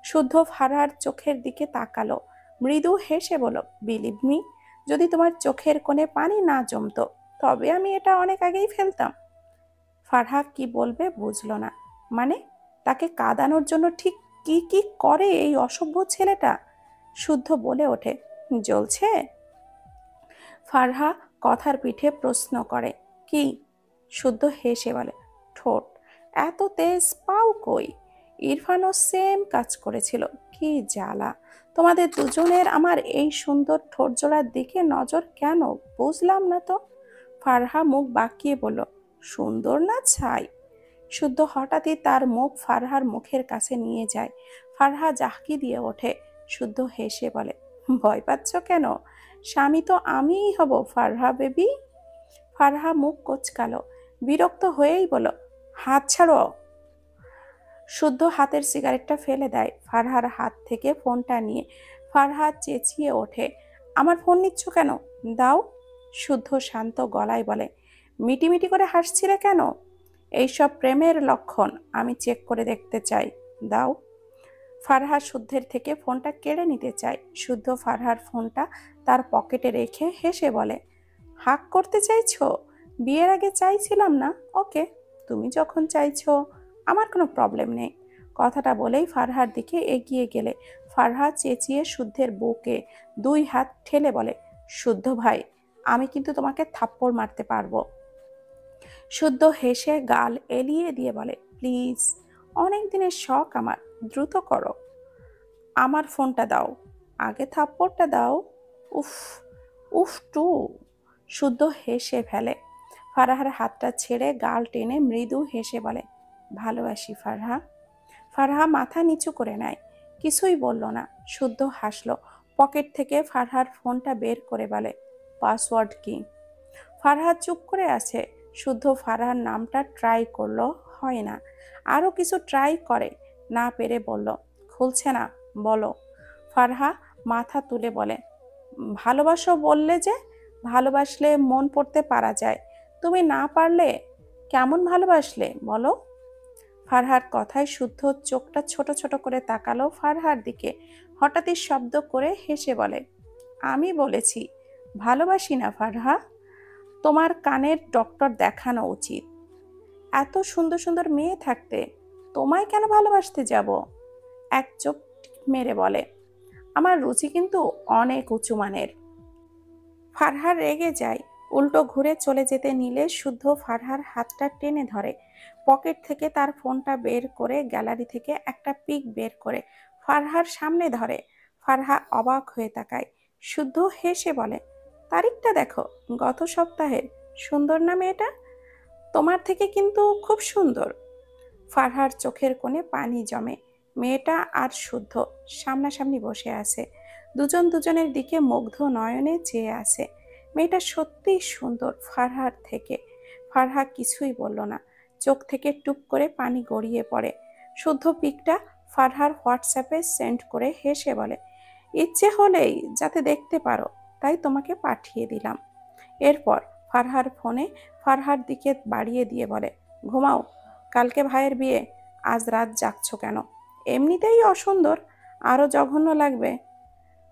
শুদ্ধ ফারহার চোখের দিকে তাকালো। মৃদু হেসে বলল, বিলিভ মি, যদি তোমার চোখের কোণে পানি না জমতো তবে আমি এটা অনেক আগেই ফেলতাম। ফারহা কি বলবে বুঝলো না। মানে, তাকে কাঁদানোর জন্য ঠিক কি কি করে এই অসভ্য ছেলেটা? শুদ্ধ বলে ওঠে, জ্বলছে? ফারহা কথার পিঠে প্রশ্ন করে, কি? শুদ্ধ হেসে বলে, ঠোঁট। এত তেজ পাও কই? ইরফানও সেম কাজ করেছিল। কি জ্বালা, তোমাদের দুজনের আমার এই সুন্দর ঠোঁট জোড়ার দিকে নজর কেন, বুঝলাম না তো। ফারহা মুখ বাঁকিয়ে বলল, সুন্দর না ছাই? শুদ্ধ হঠাৎই তার মুখ ফারহার মুখের কাছে নিয়ে যায়। ফারহা জাহকি দিয়ে ওঠে। শুদ্ধ হেসে বলে, ভয় পাচ্ছ কেন? স্বামী তো আমিই হব ফারহা বেবি। ফারহা মুখ কোচকালো। বিরক্ত হয়েই বলল, হাত ছাড়ো। শুদ্ধ হাতের সিগারেটটা ফেলে দেয়। ফারহার হাত থেকে ফোনটা নিয়ে ফারহা চেঁচিয়ে ওঠে, আমার ফোন নিচ্ছ কেন? দাও। শুদ্ধ শান্ত গলায় বলে, মিটিমিটি করে হাসছিলে কেন? এইসব প্রেমের লক্ষণ, আমি চেক করে দেখতে চাই, দাও। ফারহা শুদ্ধের থেকে ফোনটা কেড়ে নিতে চায়। শুদ্ধ ফারহার ফোনটা তার পকেটে রেখে হেসে বলে, হাক করতে চাইছো? বিয়ের আগে চাইছিলাম না, ওকে, তুমি যখন চাইছো আমার কোনো প্রবলেম নেই। কথাটা বলেই ফারহার দিকে এগিয়ে গেলে ফারহা চেঁচিয়ে শুদ্ধের বুকে দুই হাত ঠেলে বলে, শুদ্ধ ভাই, আমি কিন্তু তোমাকে থাপ্পড় মারতে পারবো। শুদ্ধ হেসে গাল এলিয়ে দিয়ে বলে, প্লিজ, অনেক দিনের শখ আমার, দ্রুত করো। আমার ফোনটা দাও, আগে থাপ্পড়টা দাও। উফ, উফ টু। শুদ্ধ হেসে ফেলে। ফারহার হাতটা ছেড়ে গাল টেনে মৃদু হেসে বলে, ভালোবাসি ফারহা। ফারহা মাথা নিচু করে নেয়, কিছুই বলল না। শুদ্ধ হাসলো। পকেট থেকে ফারহার ফোনটা বের করে বলে, পাসওয়ার্ড কি? ফারহা চুপ করে আছে। শুদ্ধ ফারহার নামটা ট্রাই করলো, হয় না। আরো কিছু ট্রাই করে, না পেরে বলল, খুলছে না, বলো। ফারহা মাথা তুলে বলে, ভালোবাসো বললে যে, ভালোবাসলে মন পড়তে পারা যায়, তুমি না পারলে কেমন ভালোবাসলে বলো? ফারহার কথায় শুদ্ধ চোখটা ছোট ছোট করে তাকালো ফারহার দিকে। হঠাৎই শব্দ করে হেসে বলে, আমি বলেছি ভালোবাসি না ফারহা, তোমার কানের ডক্টর দেখানো উচিত। এত সুন্দর সুন্দর মেয়ে থাকতে তোমায় কেন ভালোবাসতে যাব? এক চোখ মেরে বলে, আমার রুচি কিন্তু অনেক উঁচু মানের। ফারহার রেগে যায়। উল্টো ঘুরে চলে যেতে নিলে শুদ্ধ ফারহার হাতটা টেনে ধরে। পকেট থেকে তার ফোনটা বের করে গ্যালারি থেকে একটা পিক বের করে ফারহার সামনে ধরে। ফারহা অবাক হয়ে তাকায়। শুদ্ধ হেসে বলে, তারিখটা দেখো, গত সপ্তাহের। সুন্দর না মেয়েটা? তোমার থেকে কিন্তু খুব সুন্দর। ফারহার চোখের কোণে পানি জমে। মেয়েটা আর শুদ্ধ সামনাসামনি বসে আছে। দুজন দুজনের দিকে মুগ্ধ নয়নে চেয়ে আছে। মেয়েটা সত্যিই সুন্দর ফারহার থেকে। ফারহা কিছুই বলল না। চোখ থেকে টুপ করে পানি গড়িয়ে পড়ে। শুদ্ধ পিকটা ফারহার হোয়াটসঅ্যাপে সেন্ড করে হেসে বলে, ইচ্ছে হলেই যাতে দেখতে পারো তাই তোমাকে পাঠিয়ে দিলাম। এরপর ফারহার ফোনে ফারহার দিকে বাড়িয়ে দিয়ে বলে, ঘুমাও, কালকে ভাইয়ের বিয়ে, আজ রাত জাগছো কেন? এমনিতেই অসুন্দর, আরো জঘন্য লাগবে।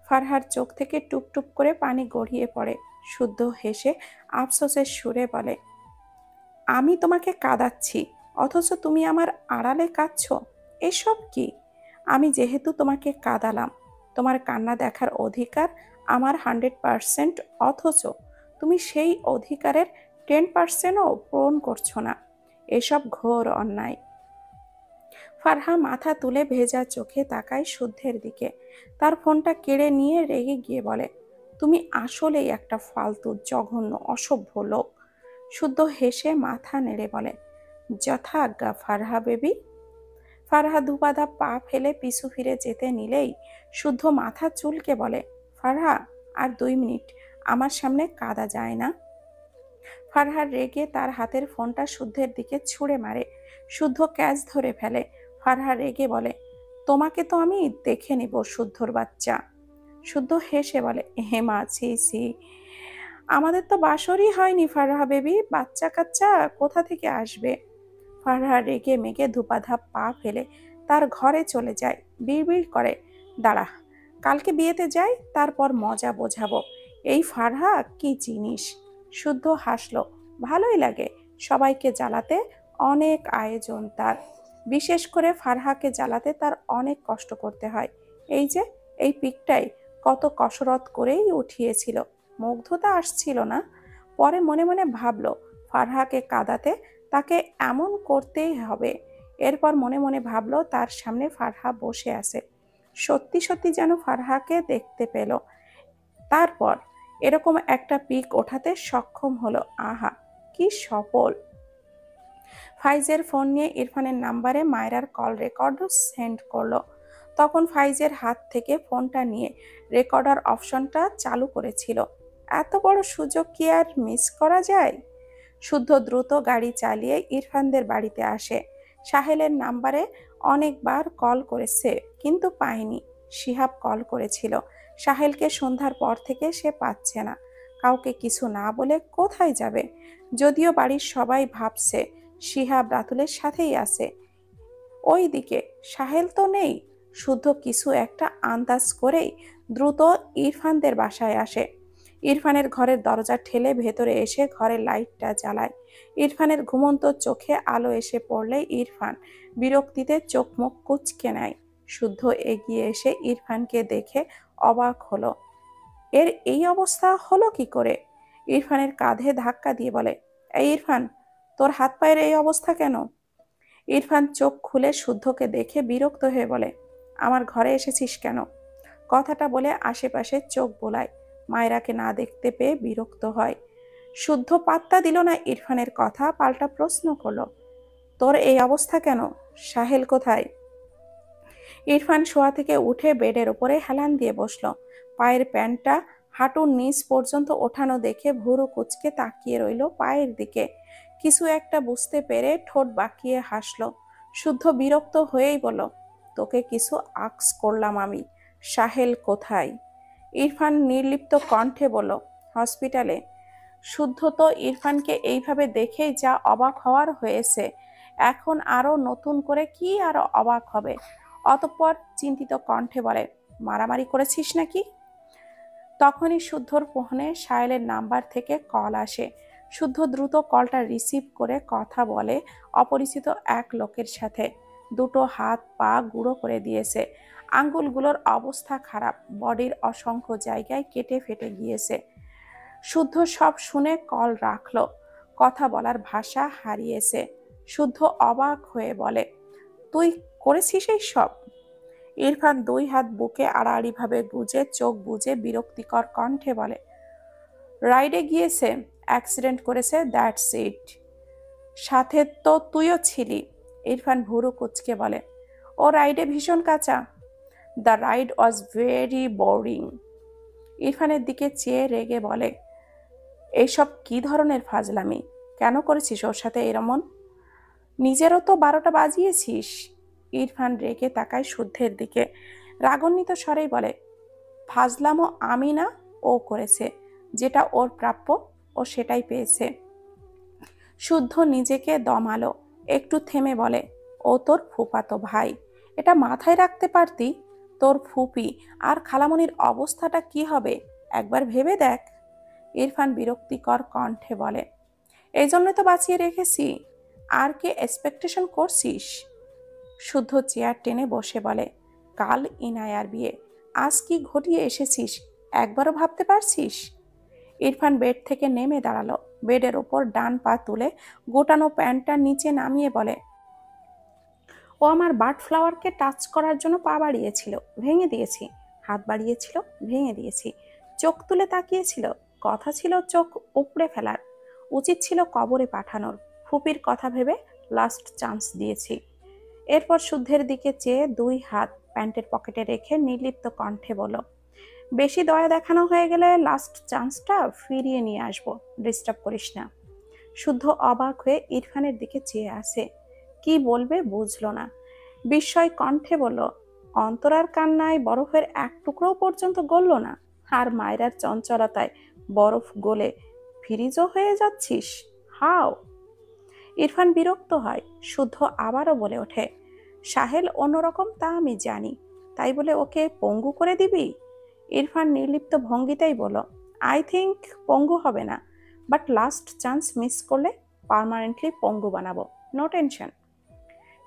ফারহার চোখ থেকে টুপ টুপ করে পানি গড়িয়ে পড়ে। শুদ্ধ হেসে আফসোসের সুরে বলে, আমি তোমাকে কাঁদাচ্ছি অথচ তুমি আমার আড়ালে কাঁদছো, এসব কি? আমি যেহেতু তোমাকে কাঁদালাম, তোমার কান্না দেখার অধিকার আমার 100%, অথচ তুমি সেই অধিকারের 10%ও পূরণ করছো না। এসব ঘোর অন্যায়। ফারহা মাথা তুলে ভেজা চোখে তাকায় শুদ্ধের দিকে। তার ফোনটা কেড়ে নিয়ে রেগে গিয়ে বলে, তুমি আসলেই একটা ফালতু জঘন্য অসভ্য লোক। শুদ্ধ হেসে মাথা নেড়ে বলে, যথাজ্ঞা ফারহা বেবি। ফারহা দুপাদা পা ফেলে পিছু ফিরে যেতে নিলেই শুদ্ধ মাথা চুলকে বলে, ফারহা, আর 2 মিনিট আমার সামনে কাঁদা যায় না। ফারহার রেগে তার হাতের ফোনটা শুদ্ধের দিকে ছুঁড়ে মারে। শুদ্ধ ক্যাচ ধরে ফেলে। ফারহা রেগে বলে, তোমাকে তো আমি দেখে নিব শুদ্ধর বাচ্চা। শুদ্ধ হেসে বলে, হেমা ছি ছি, আমাদের তো বাসরই হয়নি ফারহা বেবি, বাচ্চা কাচ্চা কোথা থেকে আসবে? ফারহা রেগে মেগে ধুপাধাপ পা ফেলে তার ঘরে চলে যায়। বিড়বিড় করে, দাঁড়া, কালকে বিয়েতে যাই, তারপর মজা বোঝাবো এই ফারহা কি জিনিস। শুদ্ধ হাসলো, ভালোই লাগে সবাইকে জ্বালাতে, অনেক আয়োজন তার। বিশেষ করে ফারহাকে জ্বালাতে তার অনেক কষ্ট করতে হয়। এই যে এই পিকটাই কত কসরত করেই উঠিয়েছিল, মুগ্ধতা আসছিল না। পরে মনে মনে ভাবলো, ফারহাকে কাঁদাতে তাকে এমন করতেই হবে। এরপর মনে মনে ভাবলো তার সামনে ফারহা বসে আছে, সত্যি সত্যি যেন ফারহাকে দেখতে পেল। তারপর এরকম একটা পিক ওঠাতে সক্ষম হলো। আহা, কি সফল। ফাইজের ফোন নিয়ে ইরফানের নাম্বারে মায়রার কল রেকর্ডও সেন্ড করলো। তখন ফাইজের হাত থেকে ফোনটা নিয়ে রেকর্ডার অপশনটা চালু করেছিল। এত বড় সুযোগ কি আর মিস করা যায়? শুদ্ধ দ্রুত গাড়ি চালিয়ে ইরফানদের বাড়িতে আসে। সাহেলের নাম্বারে অনেকবার কল করেছে কিন্তু পায়নি। শিহাব কল করেছিল। সাহেলকে সন্ধ্যার পর থেকে সে পাচ্ছে না। কাউকে কিছু না বলে কোথায় যাবে? যদিও বাড়ির সবাই ভাবছে শিহাব রাতুলের সাথেই আছে। ওইদিকে সাহেল তো নেই। শুদ্ধ কিছু একটা আন্দাজ করেই দ্রুত ইরফানদের বাসায় আসে। ইরফানের ঘরের দরজা ঠেলে ভেতরে এসে ঘরের লাইটটা জ্বালায়। ইরফানের ঘুমন্ত চোখে আলো এসে পড়লে ইরফান বিরক্তিতে চোখ মুখ কুঁচকে নেয়। শুদ্ধ এগিয়ে এসে ইরফানকে দেখে অবাক হলো। এর এই অবস্থা হলো কি করে? ইরফানের কাঁধে ধাক্কা দিয়ে বলে, এই ইরফান, তোর হাত পায়ের এই অবস্থা কেন? ইরফান চোখ খুলে শুদ্ধকে দেখে বিরক্ত হয়ে বলে, আমার ঘরে এসেছিস কেন? কথাটা বলে আশেপাশে চোখ বোলায়। মায়রাকে না দেখতে পেয়ে বিরক্ত হয়। শুদ্ধ পাত্তা দিল না ইরফানের কথা, পাল্টা প্রশ্ন করলো, তোর এই অবস্থা কেন? সাহেল কোথায়? ইরফান শোয়া থেকে উঠে বেডের উপরে হেলান দিয়ে বসলো। পায়ের প্যান্টটা হাঁটুর নিচ পর্যন্ত ওঠানো দেখে ভুরু কুঁচকে তাকিয়ে রইল পায়ের দিকে। কিছু একটা বুঝতে পেরে ঠোঁট বাঁকিয়ে হাসলো। শুদ্ধ বিরক্ত হয়েই বলল, তোকে কিছু আক্স করলাম আমি, সাহেল কোথায়? ইরফান নির্লিপ্ত কণ্ঠে বলল, হসপিটালে। শুদ্ধ তো ইরফানকে এইভাবে দেখেই যা অবাক হওয়ার হয়েছে। এখন আরো নতুন করে কি আরো অবাক হবে। অতঃপর চিন্তিত কণ্ঠে বলে, মারামারি করেছিস নাকি? তখনই শুদ্ধর ফোনে সাহেলের নাম্বার থেকে কল আসে। শুদ্ধ দ্রুত কলটা রিসিভ করে কথা বলে অপরিচিত এক লোকের সাথে। দুটো হাত পা গুঁড়ো করে দিয়েছে, আঙ্গুলগুলোর অবস্থা খারাপ, বডির অসংখ্য জায়গায় কেটে ফেটে গিয়েছে। শুদ্ধ সব শুনে কল রাখলো। কথা বলার ভাষা হারিয়েছে। শুদ্ধ অবাক হয়ে বলে, তুই করেছিস এই সব? ইরফান দুই হাত বুকে আড়াআড়িভাবে গুজে চোখ বুজে বিরক্তিকর কণ্ঠে বলে, রাইডে গিয়েছে, অ্যাক্সিডেন্ট করেছে, দ্যাটস ইট। সাথে তো তুইও ছিলি। ইরফান ভুরু কুচকে বলে, ও রাইডে ভীষণ কাঁচা। The ride was very boring. ইরফানের দিকে চেয়ে রেগে বলে, এইসব কি ধরনের ফাজলামি? কেন করেছিস ওর সাথে এরমন? নিজেরও তো 12টা বাজিয়েছিস। ইরফান রেগে তাকায় শুদ্ধের দিকে, রাগান্বিত স্বরেই বলে, ফাজলামো আমি না, ও করেছে। যেটা ওর প্রাপ্য, ও সেটাই পেয়েছে। শুদ্ধ নিজেকে দমালো, একটু থেমে বলে, ও তোর ফুফাতো ভাই, এটা মাথায় রাখতে পারতি। তোর ফুপি আর খালামণির অবস্থাটা কি হবে একবার ভেবে দেখ। ইরফান বিরক্তিকর কণ্ঠে বলে, এই জন্য তো বাঁচিয়ে রেখেছি, আর কি এক্সপেকটেশন করছিস? শুদ্ধ চেয়ার টেনে বসে বলে, কাল ইনায়ার বিয়ে, আজ কি ঘটিয়ে এসেছিস একবারও ভাবতে পারছিস? ইরফান বেড থেকে নেমে দাঁড়ালো, বেডের ওপর ডান পা তুলে গোটানো প্যান্টটা নিচে নামিয়ে বলে, ও আমার বার্ড ফ্লাওয়ারকে টাচ করার জন্য পা বাড়িয়েছিল, ভেঙে দিয়েছি। হাত বাড়িয়েছিল, ভেঙে দিয়েছি। চোখ তুলে তাকিয়েছিল, কথা ছিল চোখ উপড়ে ফেলার, উচিত ছিল কবরে পাঠানোর। ফুপির কথা ভেবে লাস্ট চান্স দিয়েছি। এরপর শুদ্ধের দিকে চেয়ে দুই হাত প্যান্টের পকেটে রেখে নির্লিপ্ত কণ্ঠে বলল, বেশি দয়া দেখানো হয়ে গেলে লাস্ট চান্সটা ফিরিয়ে নিয়ে আসবো, ডিস্টার্ব করিস না। শুদ্ধ অবাক হয়ে ইরফানের দিকে চেয়ে আসে, কি বলবে বুঝলো না। বিস্ময় কণ্ঠে বলল, অন্তরার কান্নায় বরফের এক টুকরো পর্যন্ত গলল না, আর মায়রার চঞ্চলতায় বরফ গলে ফ্রিজও হয়ে যাচ্ছিস? হাও! ইরফান বিরক্ত হয়। শুদ্ধ আবারও বলে ওঠে, সাহেল অন্যরকম তা আমি জানি, তাই বলে ওকে পঙ্গু করে দিবি? ইরফান নির্লিপ্ত ভঙ্গিতেই বলল, আই থিংক পঙ্গু হবে না, বাট লাস্ট চান্স মিস করলে পার্মানেন্টলি পঙ্গু বানাবো, নো টেনশন।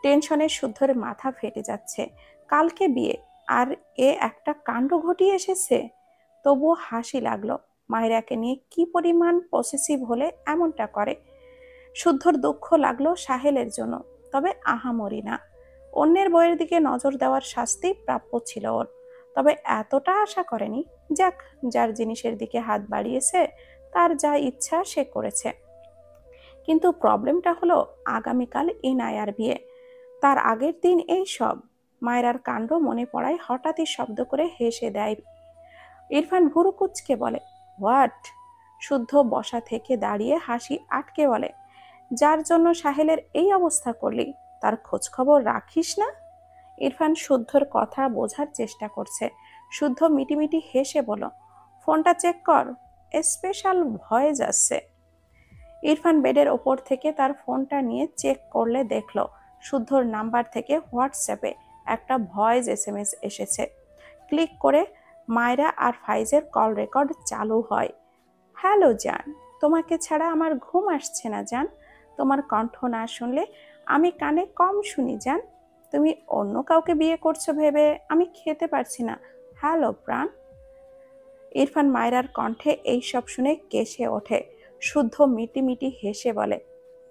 টেনশনে শুদ্ধর মাথা ফেটে যাচ্ছে। কালকে বিয়ে, আর এ একটা কাণ্ড ঘটিয়ে এসেছে। তবুও হাসি লাগলো, মায়রাকে নিয়ে কি পরিমাণ পসেসিভ হলে এমনটা করে। শুদ্ধর দুঃখ লাগলো সাহেলের জন্য, তবে আহামরি না। অন্যের বইয়ের দিকে নজর দেওয়ার শাস্তি প্রাপ্য ছিল ওর, তবে এতটা আশা করেনি। যাক, যার জিনিসের দিকে হাত বাড়িয়েছে তার যা ইচ্ছা সে করেছে। কিন্তু প্রবলেমটা হলো আগামীকাল ইনায়ার বিয়ে, তার আগের দিন এই সব। মায়রার কাণ্ড মনে পড়ায় হঠাৎই শব্দ করে হেসে দেয়। ইরফান ভুরু কুচকে বলে, হোয়াট? শুদ্ধ বসা থেকে দাঁড়িয়ে হাসি আটকে বলে, যার জন্য সাহেলের এই অবস্থা করলি তার খোঁজ খবর রাখিস না? ইরফান শুদ্ধর কথা বোঝার চেষ্টা করছে। শুদ্ধ মিটিমিটি হেসে বলল, ফোনটা চেক কর, স্পেশাল ভয়েস আসছে। ইরফান বেডের ওপর থেকে তার ফোনটা নিয়ে চেক করলে দেখল শুদ্ধর নাম্বার থেকে হোয়াটসঅ্যাপে একটা ভয়েস এসএমএস এসেছে। ক্লিক করে মায়রা আর ফাইজের কল রেকর্ড চালু হয়। হ্যালো জান, তোমাকে ছাড়া আমার ঘুম আসছে না জান। তোমার কণ্ঠ না শুনলে আমি কানে কম শুনি জান। তুমি অন্য কাউকে বিয়ে করছো ভেবে আমি খেতে পারছি না। হ্যালো প্রাণ। ইরফান মায়রার কণ্ঠে এই সব শুনে কেসে ওঠে। শুদ্ধ মিটিমিটি হেসে বলে,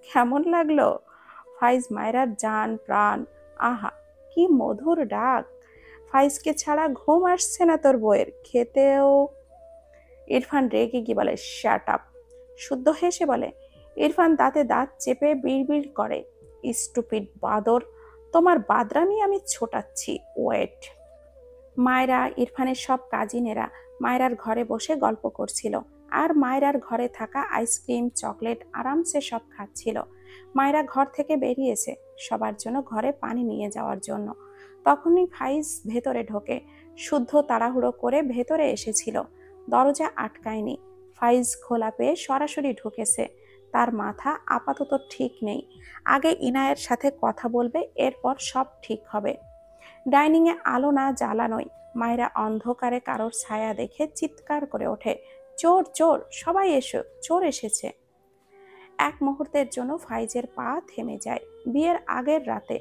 কেমন লাগলো? ফাইজ মায়রার জান প্রাণ। আহা, কি মধুর ডাক। ফাইজকে ছাড়া ঘুম আসছে না তোর বউয়ের, খেতেও। ইরফান রেগে গিয়ে বলে, শ্যাট আপ। শুদ্ধ হেসে বলে, ইরফান দাঁতে দাঁত চেপে বিড়বিড় করে, স্টুপিড বাদর, তোমার বাদরামি আমি ছোটাচ্ছি, ওয়েট। মায়রা, ইরফানের সব কাজিনেরা মায়রার ঘরে বসে গল্প করছিল, আর মায়রার ঘরে থাকা আইসক্রিম চকলেট আরামসে সব খাচ্ছিল। মায়রা ঘর থেকে বেরিয়েছে সবার জন্য ঘরে পানি নিয়ে যাওয়ার জন্য। তখনই ফাইজ ভেতরে ঢোকে। শুদ্ধ তাড়াহুড়ো করে ভেতরে এসেছিল, দরজা আটকায়নি। ফাইজ খোলা পেয়ে সরাসরি ঢুকেছে। তার মাথা আপাতত ঠিক নেই। আগে ইনায়ের সাথে কথা বলবে, এরপর সব ঠিক হবে। ডাইনিংয়ে আলো না জ্বালানোই। মায়েরা অন্ধকারে কারোর ছায়া দেখে চিৎকার করে ওঠে, চোর চোর, সবাই এসো, চোর এসেছে। এক মুহূর্তের জন্য ফাইজের পা থেমে যায়। বিয়ের আগের রাতে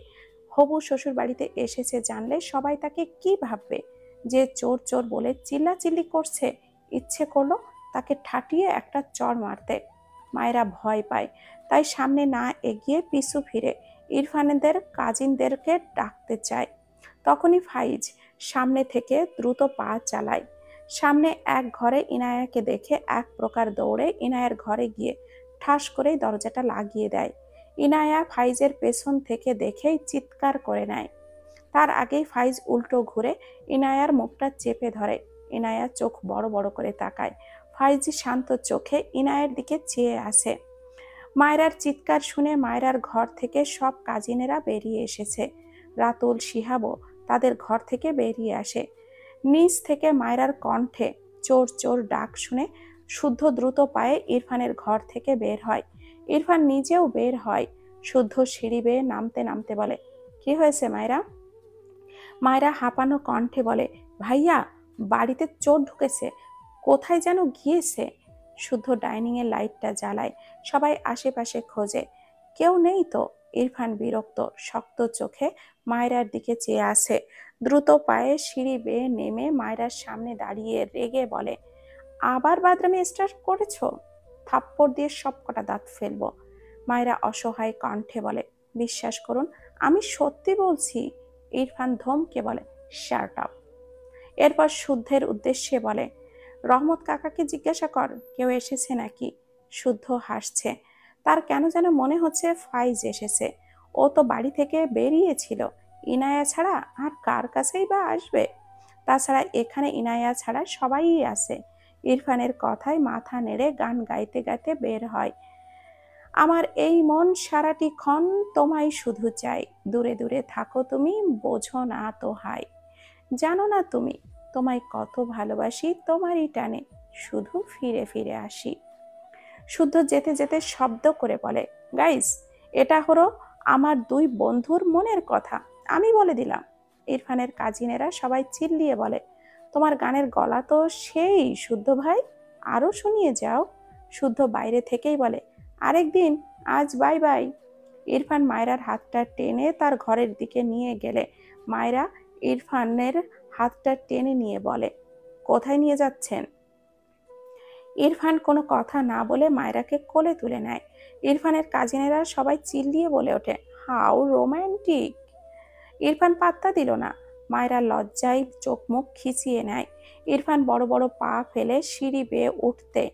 হবু শ্বশুর বাড়িতে এসেছে জানলে সবাই তাকে কি ভাববে? যে চোর চোর বলে চিল্লাচিল্লি করছে, ইচ্ছে করলো তাকে ঠাটিয়ে একটা চড় মারতে। মায়েরা ভয় পায়, তাই সামনে না এগিয়ে পিছু ফিরে ইরফানদের কাজিনদেরকে ডাকতে চায়। তখনই ফাইজ সামনে থেকে দ্রুত পা চালায়। সামনে এক ঘরে ইনায়াকে দেখে এক প্রকার দৌড়ে ইনায়ার ঘরে গিয়ে ঠাস করেই দরজাটা লাগিয়ে দেয়। ইনায়া ফাইজের পেছন থেকে দেখেই চিৎকার করে নেয়। তার আগেই ফাইজ উল্টো ঘুরে ইনায়ার মুখটা চেপে ধরে। ইনায়া চোখ বড় বড় করে তাকায়। ফাইজ শান্ত চোখে ইনায়ের দিকে চেয়ে আসে। মায়রার চিৎকার শুনে মায়রার ঘর থেকে সব কাজিনেরা বেরিয়ে এসেছে। রাতুল, শিহাবও তাদের ঘর থেকে বেরিয়ে আসে। নিচ থেকে মায়রার কণ্ঠে চোর চোর ডাক শুনে শুদ্ধ দ্রুত পায়ে ইরফানের ঘর থেকে বের হয়। ইরফান নিজেও বের হয়। শুদ্ধ সিঁড়ি বেয়ে নামতে নামতে বলে, কি হয়েছে মায়রা? মায়রা হাঁপানো কণ্ঠে বলে, ভাইয়া, বাড়িতে চোর ঢুকেছে, কোথায় যেন গিয়েছে। শুদ্ধ ডাইনিং এর লাইটটা জ্বালায়। সবাই আশেপাশে খোঁজে, কেউ নেই তো। ইরফান বিরক্ত শক্ত চোখে মায়রার দিকে চেয়ে আসে। দ্রুত পায়ে সিঁড়ি বেয়ে নেমে মায়রার সামনে দাঁড়িয়ে রেগে বলে, আবার বাথরুমে স্টার্ট করেছো? থাপ্পড় দিয়ে সব কটা দাঁত ফেলবো। মায়রা অসহায় কণ্ঠে বলে, বিশ্বাস করুন, আমি সত্যি বলছি। ইরফান ধমকে বলে, শার্ট আপ। এরপর শুদ্ধের উদ্দেশ্যে বলে, রহমত কাকাকে জিজ্ঞাসা কর কেউ এসেছে নাকি। শুদ্ধ হাসছে। তার কেন যেন মনে হচ্ছে ফাইজ এসেছে। ও তো বাড়ি থেকে বেরিয়েছিল। ইনায়া ছাড়া আর কার কাছেই বা আসবে? তাছাড়া এখানে ইনায়া ছাড়া সবাই আছে। ইরফানের কথায় মাথা নেড়ে গান গাইতে গাইতে বের হয়। আমার এই মন সারাটি ক্ষণ তোমায় শুধু চাই, দূরে দূরে থাকো তুমি, বোঝো না তো হাই। জানো না তুমি, তোমায় কত ভালোবাসি, তোমারই টানে শুধু ফিরে ফিরে আসি। শুদ্ধ যেতে যেতে শব্দ করে বলে, গাইস, এটা হলো আমার দুই বন্ধুর মনের কথা, আমি বলে দিলাম। ইরফানের কাজিনেরা সবাই চিল্লিয়ে বলে, তোমার গানের গলা তো সেই শুদ্ধ ভাই, আরো শুনিয়ে যাও। শুদ্ধ বাইরে থেকেই বলে, আরেকদিন, আজ বাই বাই। ইরফান মায়রার হাতটা টেনে তার ঘরের দিকে নিয়ে গেলে মায়রা ইরফানের হাতটা টেনে নিয়ে বলে, কোথায় নিয়ে যাচ্ছেন? ইরফান কোনো কথা না বলে মায়রাকে কোলে তুলে নেয়। ইরফানের কাজিনেরা সবাই চিল্লিয়ে বলে ওঠে, হাউ রোমান্টিক। ইরফান পাত্তা দিল না। মায়রা লজ্জায় চোখ মুখ খিচিয়ে নেয়। ইরফান বড় বড় পা ফেলে সিঁড়ি বেয়ে উঠতে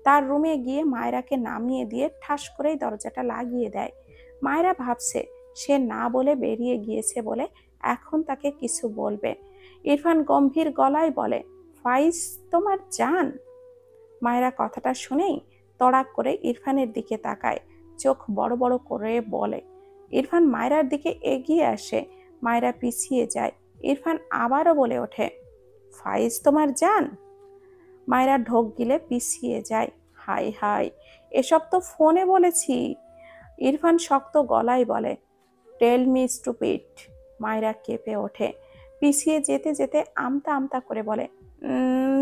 তার রুমে গিয়ে মায়রাকে নামিয়ে দিয়ে ঠাস করেই দরজাটা লাগিয়ে দেয়। মায়রা ভাবছে সে না বলে বেরিয়ে গিয়েছে বলে এখন তাকে কিছু বলবে। ইরফান গম্ভীর গলায় বলে, ফাইজ তোমার জান। মায়রা কথাটা শুনেই তড়াক করে ইরফানের দিকে তাকায়, চোখ বড় বড় করে বলে। ইরফান মায়রার দিকে এগিয়ে আসে। মায়রা পিছিয়ে যায়। ইরফান আবারও বলে ওঠে, ফাইজ তোমার জান। মায়রা ঢোক গিলে পিছিয়ে যায়। হাই হাই, এসব তো ফোনে বলেছি। ইরফান শক্ত গলায় বলে, টেল মি স্টুপিড। মায়রা কেঁপে ওঠে। পিছিয়ে যেতে যেতে আমতা আমতা করে বলে,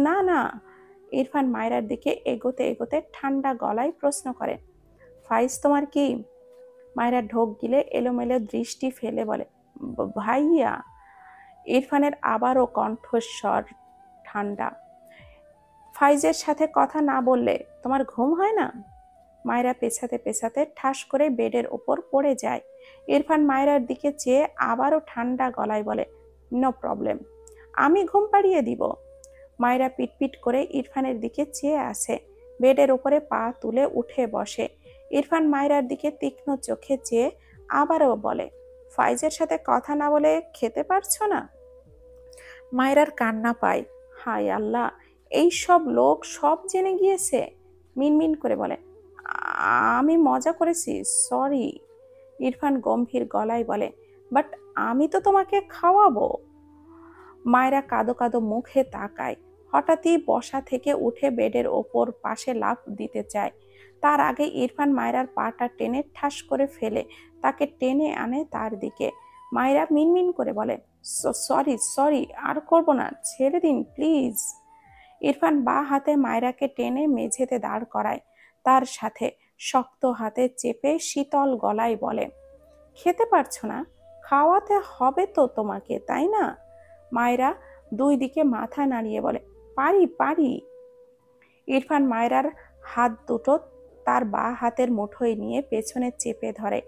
না না। ইরফান মায়রার দিকে এগোতে এগোতে ঠান্ডা গলায় প্রশ্ন করে, ফাইজ তোমার কি? মায়রা ঢোক গিলে এলোমেলো দৃষ্টি ফেলে বলে, ভাইয়া। ইরফানের আবারও কণ্ঠস্বর ঠান্ডা, ফাইজের সাথে কথা না বললে তোমার ঘুম হয় না? মায়রা পেছাতে পেছাতে ঠাস করে বেডের ওপর পড়ে যায়। ইরফান মায়রার দিকে চেয়ে আবারও ঠান্ডা গলায় বলে, নো প্রবলেম, আমি ঘুম পাড়িয়ে দিব। মায়রা পিটপিট করে ইরফানের দিকে চেয়ে আসে। বেডের উপরে পা তুলে উঠে বসে। ইরফান মায়রার দিকে তীক্ষ্ণ চোখে চেয়ে আবারও বলে, ফাইজের সাথে কথা না বলে খেতে পারছো না? মায়রার কান্না পায়। হায় আল্লাহ, এই সব লোক সব জেনে গিয়েছে। মিনমিন করে বলে, আমি মজা করেছি, সরি। ইরফান গম্ভীর গলায় বলে, বাট আমি তো তোমাকে খাওয়াবো। মায়রা কাঁদো কাঁদো মুখে তাকায়। হঠাৎই বসা থেকে উঠে বেডের ওপর পাশে লাফ দিতে চায়। তার আগে ইরফান মায়রার পাটা টেনে ঠাস করে ফেলে তাকে টেনে আনে তার দিকে। মায়রা মিনমিন করে বলে, সরি সরি, আর করব না, ছেড়ে দিন প্লিজ। ইরফান বাঁ হাতে মায়রাকে টেনে মেঝেতে দাঁড় করায়, তার সাথে শক্ত হাতে চেপে শীতল গলায় বলে, খেতে পারছো না? খাওয়াতে হবে তো তোমাকে, তাই না? মায়রা দুই দিকে মাথা নাড়িয়ে বলে, পারি পারি। ইরফান মায়রার হাত দুটো তার বাঁ হাতের মুঠোয় নিয়ে পেছনে চেপে ধরে।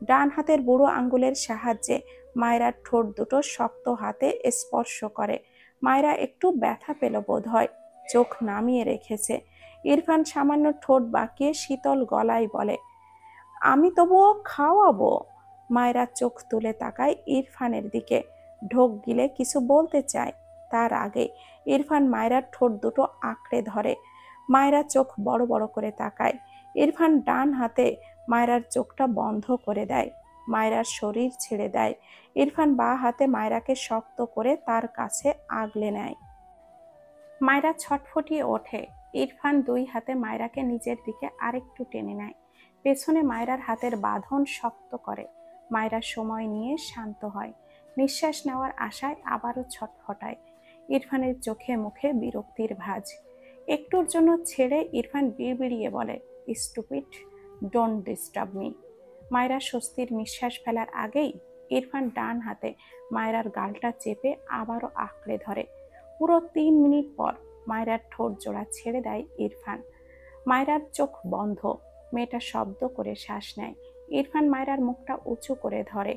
ডান হাতের বুড়ো আঙ্গুলের সাহায্যে মায়রার ঠোঁট দুটো শক্ত হাতে স্পর্শ করে। মায়রা একটু ব্যথা পেল বোধ হয়, চোখ নামিয়ে রেখেছে। ইরফান সামান্য ঠোঁট বাঁকিয়ে শীতল গলায় বলে, আমি তবুও খাওয়াবো। মায়রা চোখ তুলে তাকায় ইরফানের দিকে, ঢোক গিলে কিছু বলতে চায়, তার আগে ইরফান মায়রার ঠোঁট দুটো আঁকড়ে ধরে। মায়রা চোখ বড় বড় করে তাকায়। ইরফান ডান হাতে মায়রার চোখটা বন্ধ করে দেয়, মায়রার শরীর ছেড়ে দেয়। ইরফান বাঁ হাতে মায়রাকে শক্ত করে তার কাছে আগলে নেয়। মায়রা ছটফটিয়ে ওঠে। ইরফান দুই হাতে মায়রাকে নিজের দিকে আরেকটু টেনে নেয়, পেছনে মায়রার হাতের বাঁধন শক্ত করে। মায়রা সময় নিয়ে শান্ত হয়, নিঃশ্বাস নেওয়ার আশায় আবারও ছটফটায়। ইরফানের চোখে মুখে বিরক্তির ভাঁজ। একটুর জন্য ছেড়ে ইরফান বিড়বিড়িয়ে বলে, স্টুপিড, ডোন্ট ডিস্টার্ব মি। মায়রা স্বস্তির নিঃশ্বাস ফেলার আগেই ইরফান ডান হাতে মায়রার গালটা চেপে আবারও আঁকড়ে ধরে। পুরো 3 মিনিট পর মায়রার ঠোঁট জোড়া ছেড়ে দেয় ইরফান। মায়রার চোখ বন্ধ, মেয়েটা শব্দ করে শ্বাস নেয়। ইরফান মায়রার মুখটা উঁচু করে ধরে,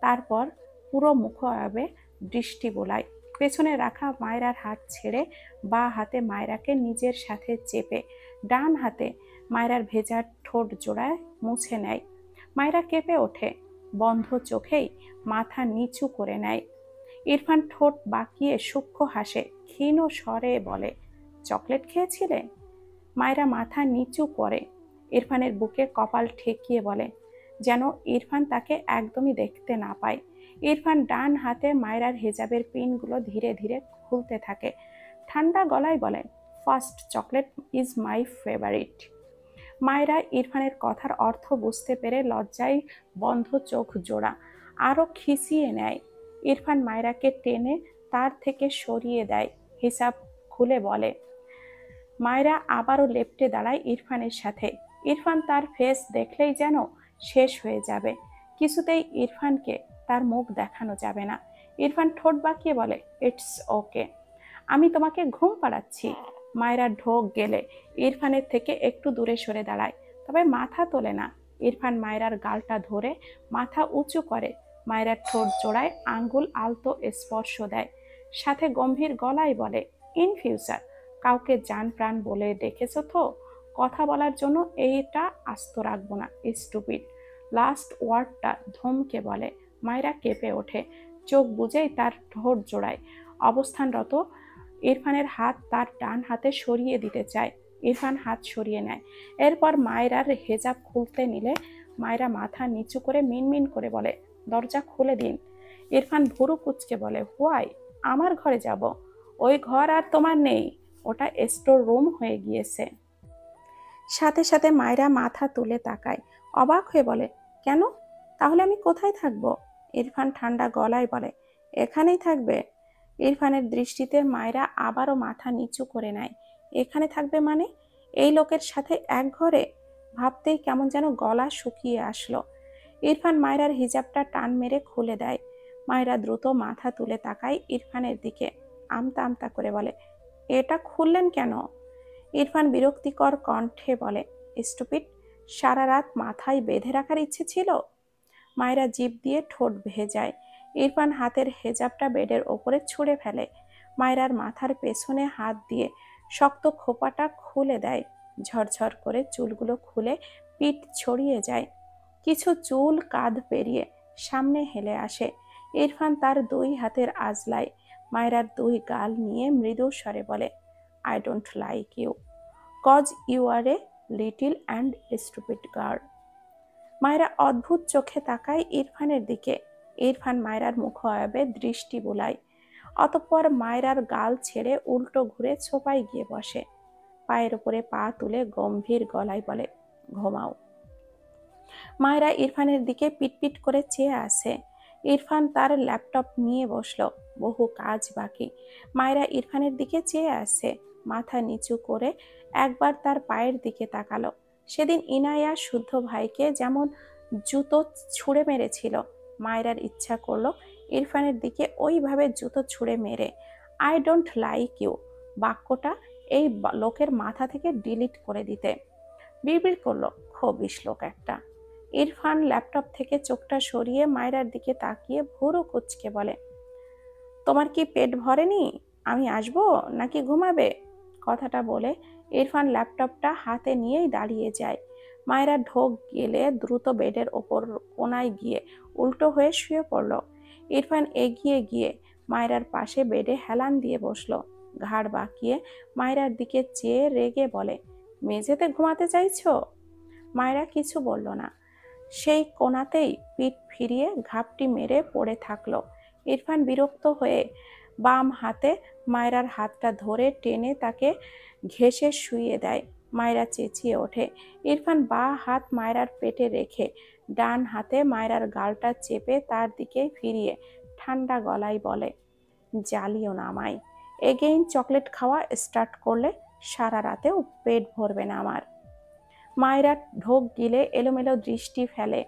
তারপর পুরো মুখাবয়বে দৃষ্টি বোলায়। পেছনে রাখা মায়রার হাত ছেড়ে বাঁ হাতে মায়রাকে নিজের সাথে চেপে ডান হাতে মায়রার ভেজা ঠোঁট জোড়ায় মুছে নেয়। মায়রা কেঁপে ওঠে, বন্ধ চোখেই মাথা নিচু করে নেয়। ইরফান ঠোঁট বাঁকিয়ে সূক্ষ্ম হাসে, ক্ষীণ স্বরে বলে, চকলেট খেয়েছিলে? মায়রা মাথা নিচু করে ইরফানের বুকে কপাল ঠেকিয়ে বলে, যেন ইরফান তাকে একদমই দেখতে না পায়। ইরফান ডান হাতে মায়রার হেজাবের পিনগুলো ধীরে ধীরে খুলতে থাকে, ঠান্ডা গলায় বলে, first chocolate is my favourite. Myra ইরফানের কথার অর্থ বুঝতে পেরে লজ্জায় বন্ধ চোখ জোড়া আরো খিঁচিয়ে নেয়। ইরফান মায়রাকে টেনে তার থেকে সরিয়ে দেয়, হিসাব খুলে বলে। মায়রা আবারও লেপ্টে দাঁড়ায় ইরফানের সাথে। ইরফান তার ফেস দেখলেই যেন শেষ হয়ে যাবে, কিছুতেই ইরফানকে তার মুখ দেখানো যাবে না। ইরফান ঠোঁট বাঁকিয়ে বলে, ইটস ওকে, আমি তোমাকে ঘুম পাড়াচ্ছি। মায়রা ঢোক গেলে ইরফানের থেকে একটু দূরে সরে দাঁড়ায়, তবে মাথা তোলে না। ইরফান মায়রার গালটা ধরে মাথা উঁচু করে মায়রার ঠোঁট জোড়ায় আঙ্গুল আলতো স্পর্শ দেয়, সাথে গম্ভীর গলায় বলে, ইন ফিউচার কাউকে জান প্রাণ বলে ডেকেছো তো, কথা বলার জন্য এইটা আস্ত রাখবো না, স্টুপিড। লাস্ট ওয়ার্ডটা ধমকে বলে। মায়রা কেঁপে ওঠে, চোখ বুজেই তার ঠোঁট জোড়ায় অবস্থানরত ইরফানের হাত তার ডান হাতে সরিয়ে দিতে চায়। ইরফান হাত সরিয়ে নেয়। এরপর মায়রার হেজাব খুলতে নিলে মায়রা মাথা নিচু করে মিনমিন করে বলে, দরজা খুলে দিন। ইরফান ভুরু কুঁচকে বলে, হোয়াই? আমার ঘরে যাব? ওই ঘর আর তোমার নেই, ওটা স্টোর রুম হয়ে গিয়েছে। সাথে সাথে মায়রা মাথা তুলে তাকায়, অবাক হয়ে বলে, কেন? তাহলে আমি কোথায় থাকবো? ইরফান ঠান্ডা গলায় বলে, এখানেই থাকবে। ইরফানের দৃষ্টিতে মায়রা আবারও মাথা নিচু করে নেয়। এখানে থাকবে মানে? এই লোকের সাথে এক ঘরে? ভাবতেই কেমন যেন গলা শুকিয়ে আসলো। ইরফান মায়রার হিজাবটা টান মেরে খুলে দেয়। মায়রা দ্রুত মাথা তুলে তাকায় ইরফানের দিকে, আমতা আমতা করে বলে, এটা খুললেন কেন? ইরফান বিরক্তিকর কণ্ঠে বলে, স্টুপিড, সারা রাত মাথায় বেঁধে রাখার ইচ্ছে ছিল? মায়রা জিভ দিয়ে ঠোঁট ভেজায়। ইরফান হাতের হেজাবটা বেডের ওপরে ছুঁড়ে ফেলে। মায়রার মাথার পেছনে হাত দিয়ে শক্ত খোপাটা খুলে দেয়। ঝরঝর করে চুলগুলো খুলে পিঠ ছড়িয়ে যায়। কিছু চুল কাঁধ পেরিয়ে সামনে হেলে আসে। ইরফান তার দুই হাতের আজলায় মায়রার দুই গাল নিয়ে মৃদু স্বরে বলে, I don't like you, cause you are a little and stupid girl. Myra অদ্ভুত চোখে তাকায় ইরফানের দিকে। ইরফান মায়রার মুখাবয়বে দৃষ্টি বোলায়, অতঃপর মায়রার গাল ছেড়ে উল্টো ঘুরে ছোপায় গিয়ে বসে। পায়ের উপরে পা তুলে গম্ভীর গলায় বলে, ঘুমাও। মায়েরা ইরফানের দিকে পিটপিট করে চেয়ে আছে। ইরফান তার ল্যাপটপ নিয়ে বসলো। বহু কাজ বাকি। মায়েরা ইরফানের দিকে চেয়ে আছে, মাথা নিচু করে একবার তার পায়ের দিকে তাকালো। সেদিন ইনায়া শুদ্ধ ভাইকে যেমন জুতো ছুঁড়ে মেরেছিল, মায়েরার ইচ্ছা করলো ইরফানের দিকে ওইভাবে জুতো ছুঁড়ে মেরে আই ডোন্ট লাইক ইউ বাক্যটা এই লোকের মাথা থেকে ডিলিট করে দিতে। বিড়বিড় করলো, খবিশ লোক একটা। ইরফান ল্যাপটপ থেকে চোখটা সরিয়ে মায়রার দিকে তাকিয়ে ভুরু কুঁচকে বলে, তোমার কি পেট ভরেনি? আমি আসবো নাকি ঘুমাবে? কথাটা বলে ইরফান ল্যাপটপটা হাতে নিয়েই দাঁড়িয়ে যায়। মায়েরা ঢোক গেলে দ্রুত বেডের ওপর কোনায় গিয়ে উল্টো হয়ে শুয়ে পড়ল। ইরফান এগিয়ে গিয়ে মায়রার পাশে বেডে হেলান দিয়ে বসলো। ঘাড় বাঁকিয়ে মায়রার দিকে চেয়ে রেগে বলে, মেঝেতে ঘুমাতে চাইছো? মায়েরা কিছু বলল না। সেই কোণাতেই পিঠ ফিরিয়ে ঘাপটি মেরে পড়ে থাকলো। ইরফান বিরক্ত হয়ে বাম হাতে মায়রার হাতটা ধরে টেনে তাকে ঘেঁষে শুইয়ে দেয়। মায়রা চেঁচিয়ে ওঠে। ইরফান বাঁ হাত মায়রার পেটে রেখে ডান হাতে মায়রার গালটা চেপে তার দিকে ফিরিয়ে ঠান্ডা গলায় বলে, জ্বালিও না আমায়। এগেইন চকলেট খাওয়া স্টার্ট করলে সারা রাতেও পেট ভরবে না আমার। মায়েরা ঢোক গিলে এলোমেলো দৃষ্টি ফেলে।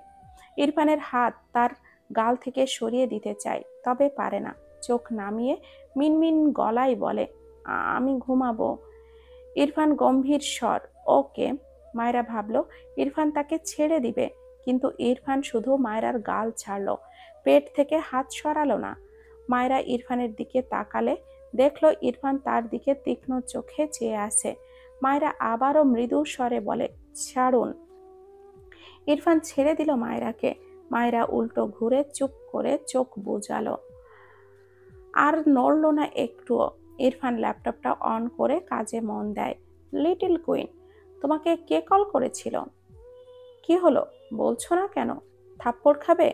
ইরফানের হাত তার গাল থেকে সরিয়ে দিতে চায়, তবে পারে না। চোখ নামিয়ে মিনমিন গলায় বলে, আমি ঘুমাবো। ইরফান গম্ভীর স্বর, ওকে। মায়েরা ভাবলো ইরফান তাকে ছেড়ে দিবে, কিন্তু ইরফান শুধু মায়রার গাল ছাড়লো, পেট থেকে হাত সরালো না। মায়েরা ইরফানের দিকে তাকালে দেখলো ইরফান তার দিকে তীক্ষ্ণ চোখে চেয়ে আছে। মায়েরা আবারও মৃদু স্বরে বলে, ছাড়ুন। ইরফান ছেড়ে দিল মায়রাকে। মায়রা উল্টো ঘুরে চুপ করে চোখ বুজালো, আর নড়ল না একটুও। ইরফান ল্যাপটপটা অন করে কাজে মন দেয়। লিটল কুইন, তোমাকে কে কল করেছিল? কি হলো বলছো না কেন? থাপ্পড় খাবে?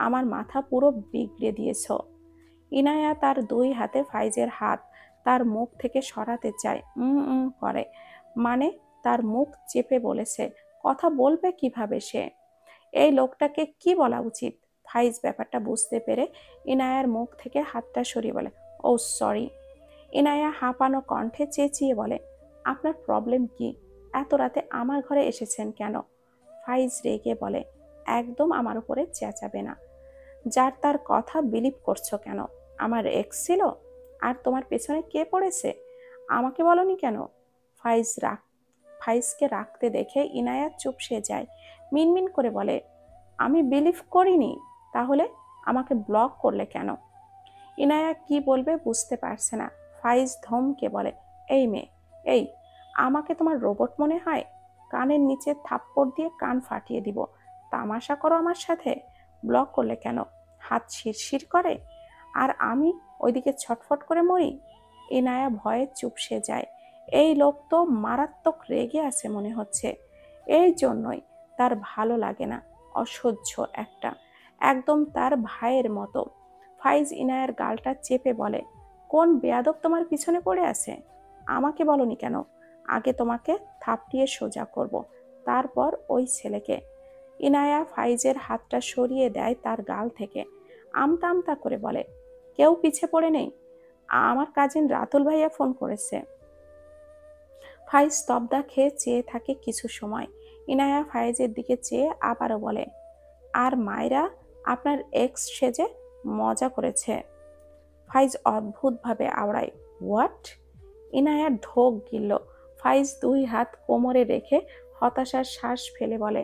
আমার মাথা পুরো বিগড়ে দিয়েছ। ইনায়া তার দুই হাতে ফাইজের হাত তার মুখ থেকে সরাতে চায়, করে। মানে তার মুখ চেপে বলেছে, কথা বলবে কিভাবে সে? এই লোকটাকে কি বলা উচিত? ফাইজ ব্যাপারটা বুঝতে পেরে ইনায়ার মুখ থেকে হাতটা সরিয়ে বলে, ও সরি। ইনায়া হাঁপানো কণ্ঠে চেঁচিয়ে বলে, আপনার প্রবলেম কি? এত রাতে আমার ঘরে এসেছেন কেন? ফাইজ রেগে বলে, একদম আমার উপরে চেঁচাবে না। যার তার কথা বিলিভ করছো কেন? আমার এক্স ছিল? আর তোমার পেছনে কে পড়েছে? আমাকে বলনি কেন? ফাইজকে রাখতে দেখে ইনায়া চুপসে যায়। মিনমিন করে বলে, আমি বিলিভ করিনি। তাহলে আমাকে ব্লক করলে কেন? ইনায়া কি বলবে বুঝতে পারছে না। ফাইজ ধমকে বলে, এই মেয়ে, এই, আমাকে তোমার রোবট মনে হয়? কানের নিচে থাপ্পড় দিয়ে কান ফাটিয়ে দিব। তামাশা করো আমার সাথে? ব্লক করলে কেন? হাত শিরশির করে আর আমি ওইদিকে ছটফট করে মরি? ইনায়া ভয়ে চুপসে যায়। এই লোক তো মারাত্মক রেগে আছে মনে হচ্ছে। এই জন্যই তার ভালো লাগে না। অসহ্য একটা, একদম তার ভাইয়ের মতো। ফাইজ ইনায়ার গালটা চেপে বলে, কোন বেয়াদব তোমার পিছনে পড়ে আছে? আমাকে বলনি কেন? আগে তোমাকে থাপড়িয়ে সোজা করব, তারপর ওই ছেলেকে। ইনায়া ফাইজের হাতটা সরিয়ে দেয় তার গাল থেকে। আমতা আমতা করে বলে, কেউ পিছে পড়ে নেই। আমার কাজিন রাতুল ভাইয়া ফোন করেছে। ফাইজ স্তব্ধা খেয়ে চেয়ে থাকে কিছু সময়। ইনায়া ফাইজের দিকে চেয়ে আবারও বলে, আর মায়েরা আপনার এক্স সেজে মজা করেছে। ফাইজ অদ্ভুতভাবে আওড়ায়, হোয়াট? ইনায়া ঢোক গিলল। ফাইজ দুই হাত কোমরে রেখে হতাশার শ্বাস ফেলে বলে,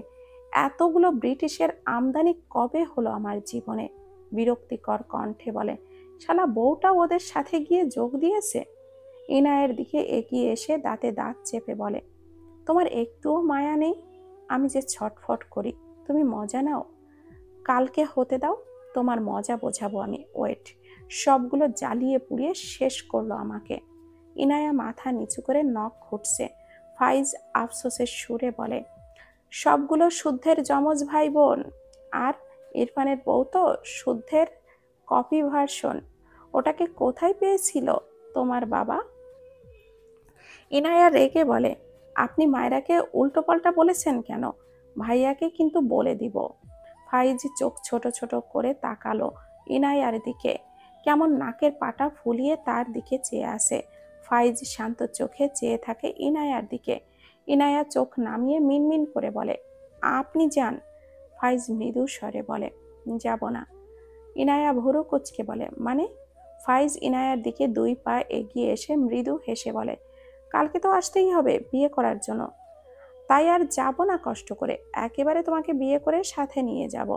এতগুলো ব্রিটিশের আমদানি কবে হলো আমার জীবনে? বিরক্তিকর কণ্ঠে বলে, শালা বউটা ওদের সাথে গিয়ে যোগ দিয়েছে। ইনায়ের দিকে এগিয়ে এসে দাঁতে দাঁত চেপে বলে, তোমার একটুও মায়া নেই? আমি যে ছটফট করি, তুমি মজা নাও। কালকে হতে দাও, তোমার মজা বোঝাবো আমি। ওয়েট। সবগুলো জ্বালিয়ে পুড়িয়ে শেষ করলো আমাকে। ইনায়া মাথা নিচু করে নখ ঘুটছে। ফাইজ আফসোসের সুরে বলে, সবগুলো শুদ্ধের যমজ ভাই বোন। আর ইরফানের বউ তো শুদ্ধের কপি ভার্সন। ওটাকে কোথায় পেয়েছিল তোমার বাবা? ইনায়া রেগে বলে, আপনি মায়রাকে উল্টোপাল্টা বলেছেন কেন? ভাইয়াকে কিন্তু বলে দিব। ফাইজ চোখ ছোট ছোট করে তাকালো ইনায়ার দিকে। কেমন নাকের পাটা ফুলিয়ে তার দিকে চেয়ে আসে। ফাইজ শান্ত চোখে চেয়ে থাকে ইনায়ার দিকে। ইনায়া চোখ নামিয়ে মিনমিন করে বলে, আপনি যান। ফাইজ মৃদু স্বরে বলে, যাব না। ইনায়া ভুরু কুচকে বলে, মানে? ফাইজ ইনায়ার দিকে 2 পা এগিয়ে এসে মৃদু হেসে বলে, কালকে তো আসতেই হবে বিয়ে করার জন্য। তাই আর যাব না কষ্ট করে, একেবারে তোমাকে বিয়ে করে সাথে নিয়ে যাব।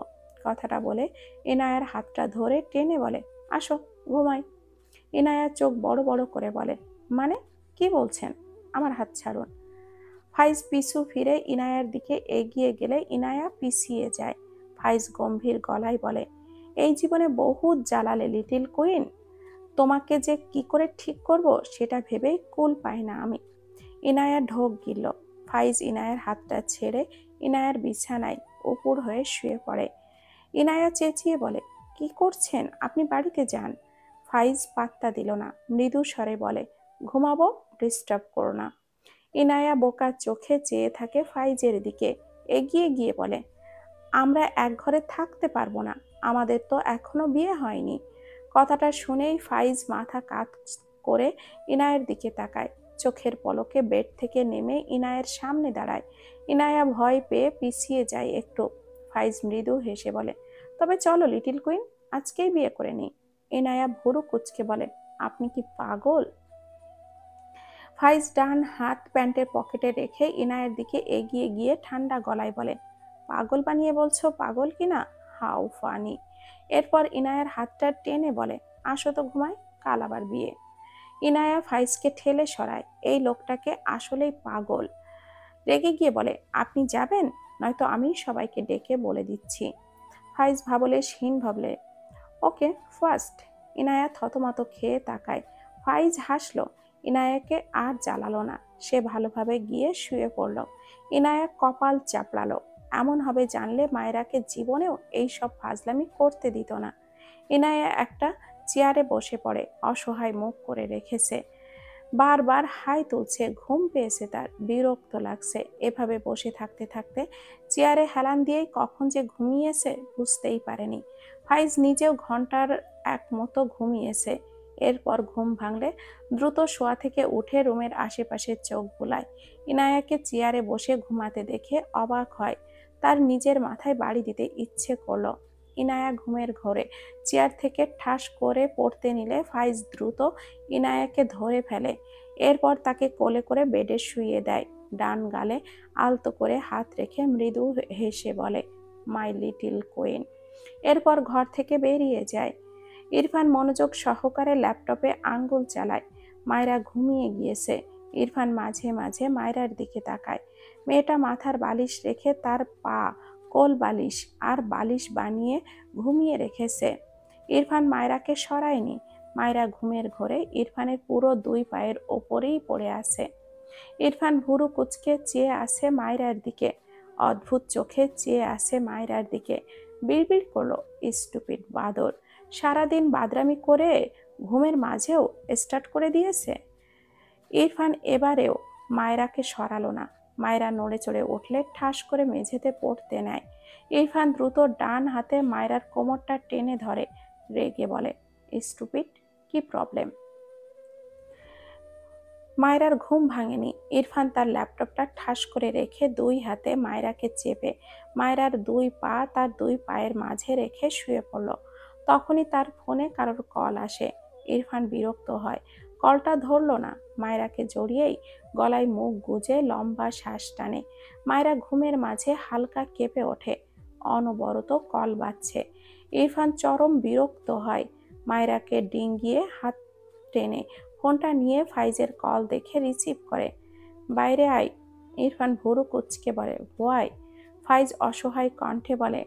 কথাটা বলে ইনায়ার হাতটা ধরে টেনে বলে, আসো ঘুমাই। ইনায়া চোখ বড় বড় করে বলে, মানে কি বলছেন? আমার হাত ছাড়ুন। ফাইজ পিছু ফিরে ইনায়ার দিকে এগিয়ে গেলে ইনায়া পিছিয়ে যায়। ফাইজ গম্ভীর গলায় বলে, এই জীবনে বহুত জ্বালালে লিটিল কুইন, তোমাকে যে কি করে ঠিক করব সেটা ভেবেই কুল পাই না আমি। ইনায়া ঢোক গিলল। ফাইজ ইনায়ার হাতটা ছেড়ে ইনায়ার বিছানায় উপুড় হয়ে শুয়ে পড়ে। ইনায়া চেঁচিয়ে বলে, কি করছেন? আপনি বাড়িতে যান। ফাইজ পাত্তা দিল না, মৃদু স্বরে বলে, ঘুমাবো, ডিস্টার্ব করো না। ইনায়া বোকা চোখে চেয়ে থাকে ফাইজের দিকে, এগিয়ে গিয়ে বলে, আমরা এক ঘরে থাকতে পারবো না, আমাদের তো এখনো বিয়ে হয়নি। কথাটা শুনেই ফাইজ মাথা কাত করে ইনায়ের দিকে তাকায়। চোখের পলকে বেড থেকে নেমে ইনায়ের সামনে দাঁড়ায়। ইনায়া ভয় পেয়ে পিছিয়ে যায় একটু। ফাইজ মৃদু হেসে বলে, তবে চলো লিটিল কুইন, আজকেই বিয়ে করে নি। ইনায়া ভুরু কুচকে বলে, আপনি কি পাগল? ফাইজ ডান হাত প্যান্টের পকেটে রেখে ইনায়ের দিকে এগিয়ে গিয়ে ঠান্ডা গলায় বলে, পাগল বানিয়ে বলছো পাগল কিনা? How funny. এরপর ইনায়ার হাতটা টেনে বলে, আসো তো ঘুমাই, কাল আবার বিয়ে। ইনায়া ফাইজকে ঠেলে সরায়, এই লোকটাকে আসলেই পাগল। রেগে গিয়ে বলে, আপনি যাবেন, নয়তো আমি সবাইকে ডেকে বলে দিচ্ছি। ফাইজ ভাবলেশহীন ভাবলে, ওকে ফার্স্ট। ইনায়া থতমত খেয়ে তাকায়। ফাইজ হাসলো। ইনায়াকে আর জ্বালালো না। সে ভালোভাবে গিয়ে শুয়ে পড়ল। ইনায়া কপাল চাপড়ালো। এমন হবে জানলে মায়েরাকে জীবনেও এই সব ফাজলামি করতে দিত না। ইনায়া একটা চেয়ারে বসে পড়ে, অসহায় মুখ করে রেখেছে। বারবার হাই তুলছে, ঘুম পেয়েছে তার, বিরক্ত লাগছে। এভাবে বসে থাকতে থাকতে চেয়ারে হেলান দিয়েই কখন যে ঘুমিয়েছে বুঝতেই পারেনি। ফাইজ নিজেও ঘন্টার এক মতো ঘুমিয়েছে। এরপর ঘুম ভাঙলে দ্রুত শোয়া থেকে উঠে রুমের আশেপাশে চোখ বুলায়। ইনায়াকে চেয়ারে বসে ঘুমাতে দেখে অবাক হয়। তার নিজের মাথায় বাড়ি দিতে ইচ্ছে করলো। ইনায়া ঘুমের ঘোরে চেয়ার থেকে ঠাস করে পড়তে নিলে ফাইজ দ্রুত ইনায়াকে ধরে ফেলে। এরপর তাকে কোলে করে বেডে শুইয়ে দেয়। ডান গালে আলতো করে হাত রেখে মৃদু হেসে বলে, মাই লিটিল কুইন। এরপর ঘর থেকে বেরিয়ে যায়। ইরফান মনোযোগ সহকারে ল্যাপটপে আঙ্গুল চালায়। মায়রা ঘুমিয়ে গিয়েছে। ইরফান মাঝে মাঝে মায়রার দিকে তাকায়। মেয়েটা মাথার বালিশ রেখে তার পা কোল বালিশ আর বালিশ বানিয়ে ঘুমিয়ে রেখেছে। ইরফান মায়রাকে সরায়নি। মায়রা ঘুমের ঘোরে ইরফানের পুরো 2 পায়ের ওপরেই পড়ে আছে। ইরফান ভুরু কুচকে চেয়ে আছে মায়রার দিকে, অদ্ভুত চোখে চেয়ে আছে মায়রার দিকে। বিড়বিড় করলো, স্টুপিড বাদর, সারাদিন বাদরামি করে ঘুমের মাঝেও স্টার্ট করে দিয়েছে। ইরফান এবারেও মায়রাকে সরালো না। মায়রা নড়ে চড়ে উঠলে ঠাস করে মেঝেতে পড়তে নেয়। ইরফান দ্রুত ডান হাতে মায়রার কোমরটা টেনে ধরে, রেগে বলে, স্টুপিড, কি প্রবলেম? মায়রার ঘুম ভাঙেনি। ইরফান তার ল্যাপটপটা ঠাস করে রেখে 2 হাতে মায়রাকে চেপে মায়রার 2 পা তার 2 পায়ের মাঝে রেখে শুয়ে পড়ল। তখনই তার ফোনে কারোর কল আসে। ইরফান বিরক্ত হয়, কলটা ধরল না। মায়রাকে জড়িয়েই গলায় মুখ গুজে লম্বা শ্বাস টানে। মায়রা ঘুমের মাঝে হালকা কেঁপে ওঠে। অনবরত কল বাজছে। ইরফান চরম বিরক্ত হয়। মায়রাকে ডিঙ্গিয়ে হাত টেনে ফোনটা নিয়ে ফাইজের কল দেখে রিসিভ করে। বাইরে আয়। ইরফান ভুরু কুচকে বলে, হোয়াই? ফাইজ অসহায় কণ্ঠে বলে,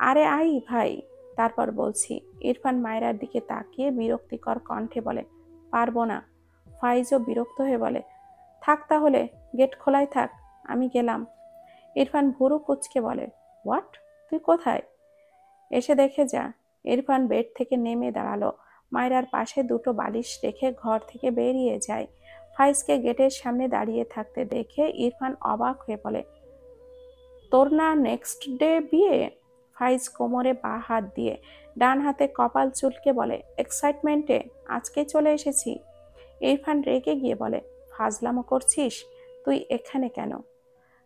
আরে আই ভাই, তারপর বলছি। ইরফান মায়রার দিকে তাকিয়ে বিরক্তিকর কণ্ঠে বলে, পারবো না। ফাইজও বিরক্ত হয়ে বলে, থাক তাহলে, গেট খোলাই থাক, আমি গেলাম। ইরফান ভুরু কুচকে বলে, হোয়াট? তুই কোথায়? এসে দেখে যা। ইরফান বেড থেকে নেমে দাঁড়ালো। মায়রার পাশে 2টো বালিশ রেখে ঘর থেকে বেরিয়ে যায়। ফাইজকে গেটের সামনে দাঁড়িয়ে থাকতে দেখে ইরফান অবাক হয়ে বলে, তোর না নেক্সট ডে বিয়ে? ফাইজ কোমরে বা হাত দিয়ে ডান হাতে কপাল চুলকে বলে, এক্সাইটমেন্টে আজকে চলে এসেছি। ইরফান রেগে গিয়ে বলে, ফাজলামো করছিস? তুই এখানে কেন?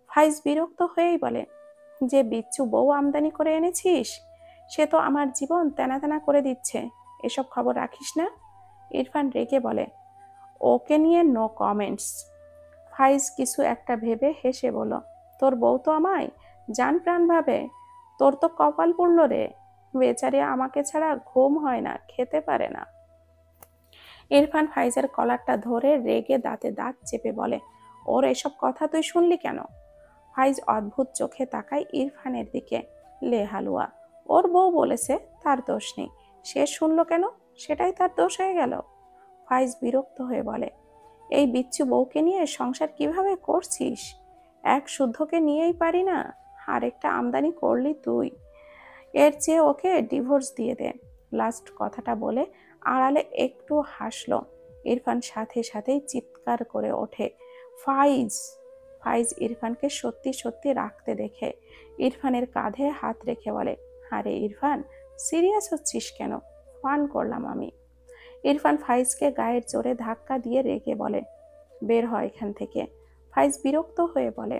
ফাইজ বিরক্ত হয়েই বলে, যে বিচ্ছু বউ আমদানি করে এনেছিস সে তো আমার জীবন তেনা তেনা করে দিচ্ছে, এসব খবর রাখিস না? ইরফান রেগে বলে, ওকে নিয়ে নো কমেন্টস। ফাইজ কিছু একটা ভেবে হেসে বলল, তোর বউ তো আমায় জান প্রাণ ভাবে, তোর তো কপাল পুড়ল রে, বেচারি আমাকে ছাড়া ঘুম হয় না, খেতে পারে না। ইরফান ফাইজের কলারটা ধরে রেগে দাঁতে দাঁত চেপে বলে, ওর এসব কথা তুই শুনলি কেন? ফাইজ অদ্ভুত চোখে তাকায় ইরফানের দিকে। লে হালুয়া, ওর বউ বলেছে, তার দোষ নেই, সে শুনলো কেন? সেটাই তার দোষ হয়ে গেল। ফাইজ বিরক্ত হয়ে বলে, এই বিচ্ছু বউকে নিয়ে সংসার কিভাবে করছিস? এক শুদ্ধকে নিয়েই পারি না, আরেকটা আমদানি করলি তুই। এর চেয়ে ওকে ডিভোর্স দিয়ে দে। লাস্ট কথাটা বলে আড়ালে একটু হাসলো। ইরফান সাথে সাথেই চিৎকার করে ওঠে, ফাইজ! ফাইজ ইরফানকে সত্যি সত্যি রাখতে দেখে ইরফানের কাঁধে হাত রেখে বলে, আরে ইরফান, সিরিয়াস হচ্ছিস কেন? ফান করলাম আমি। ইরফান ফাইজকে গায়ের জোরে ধাক্কা দিয়ে রেগে বলে, বের হয় এখান থেকে। ফাইজ বিরক্ত হয়ে বলে,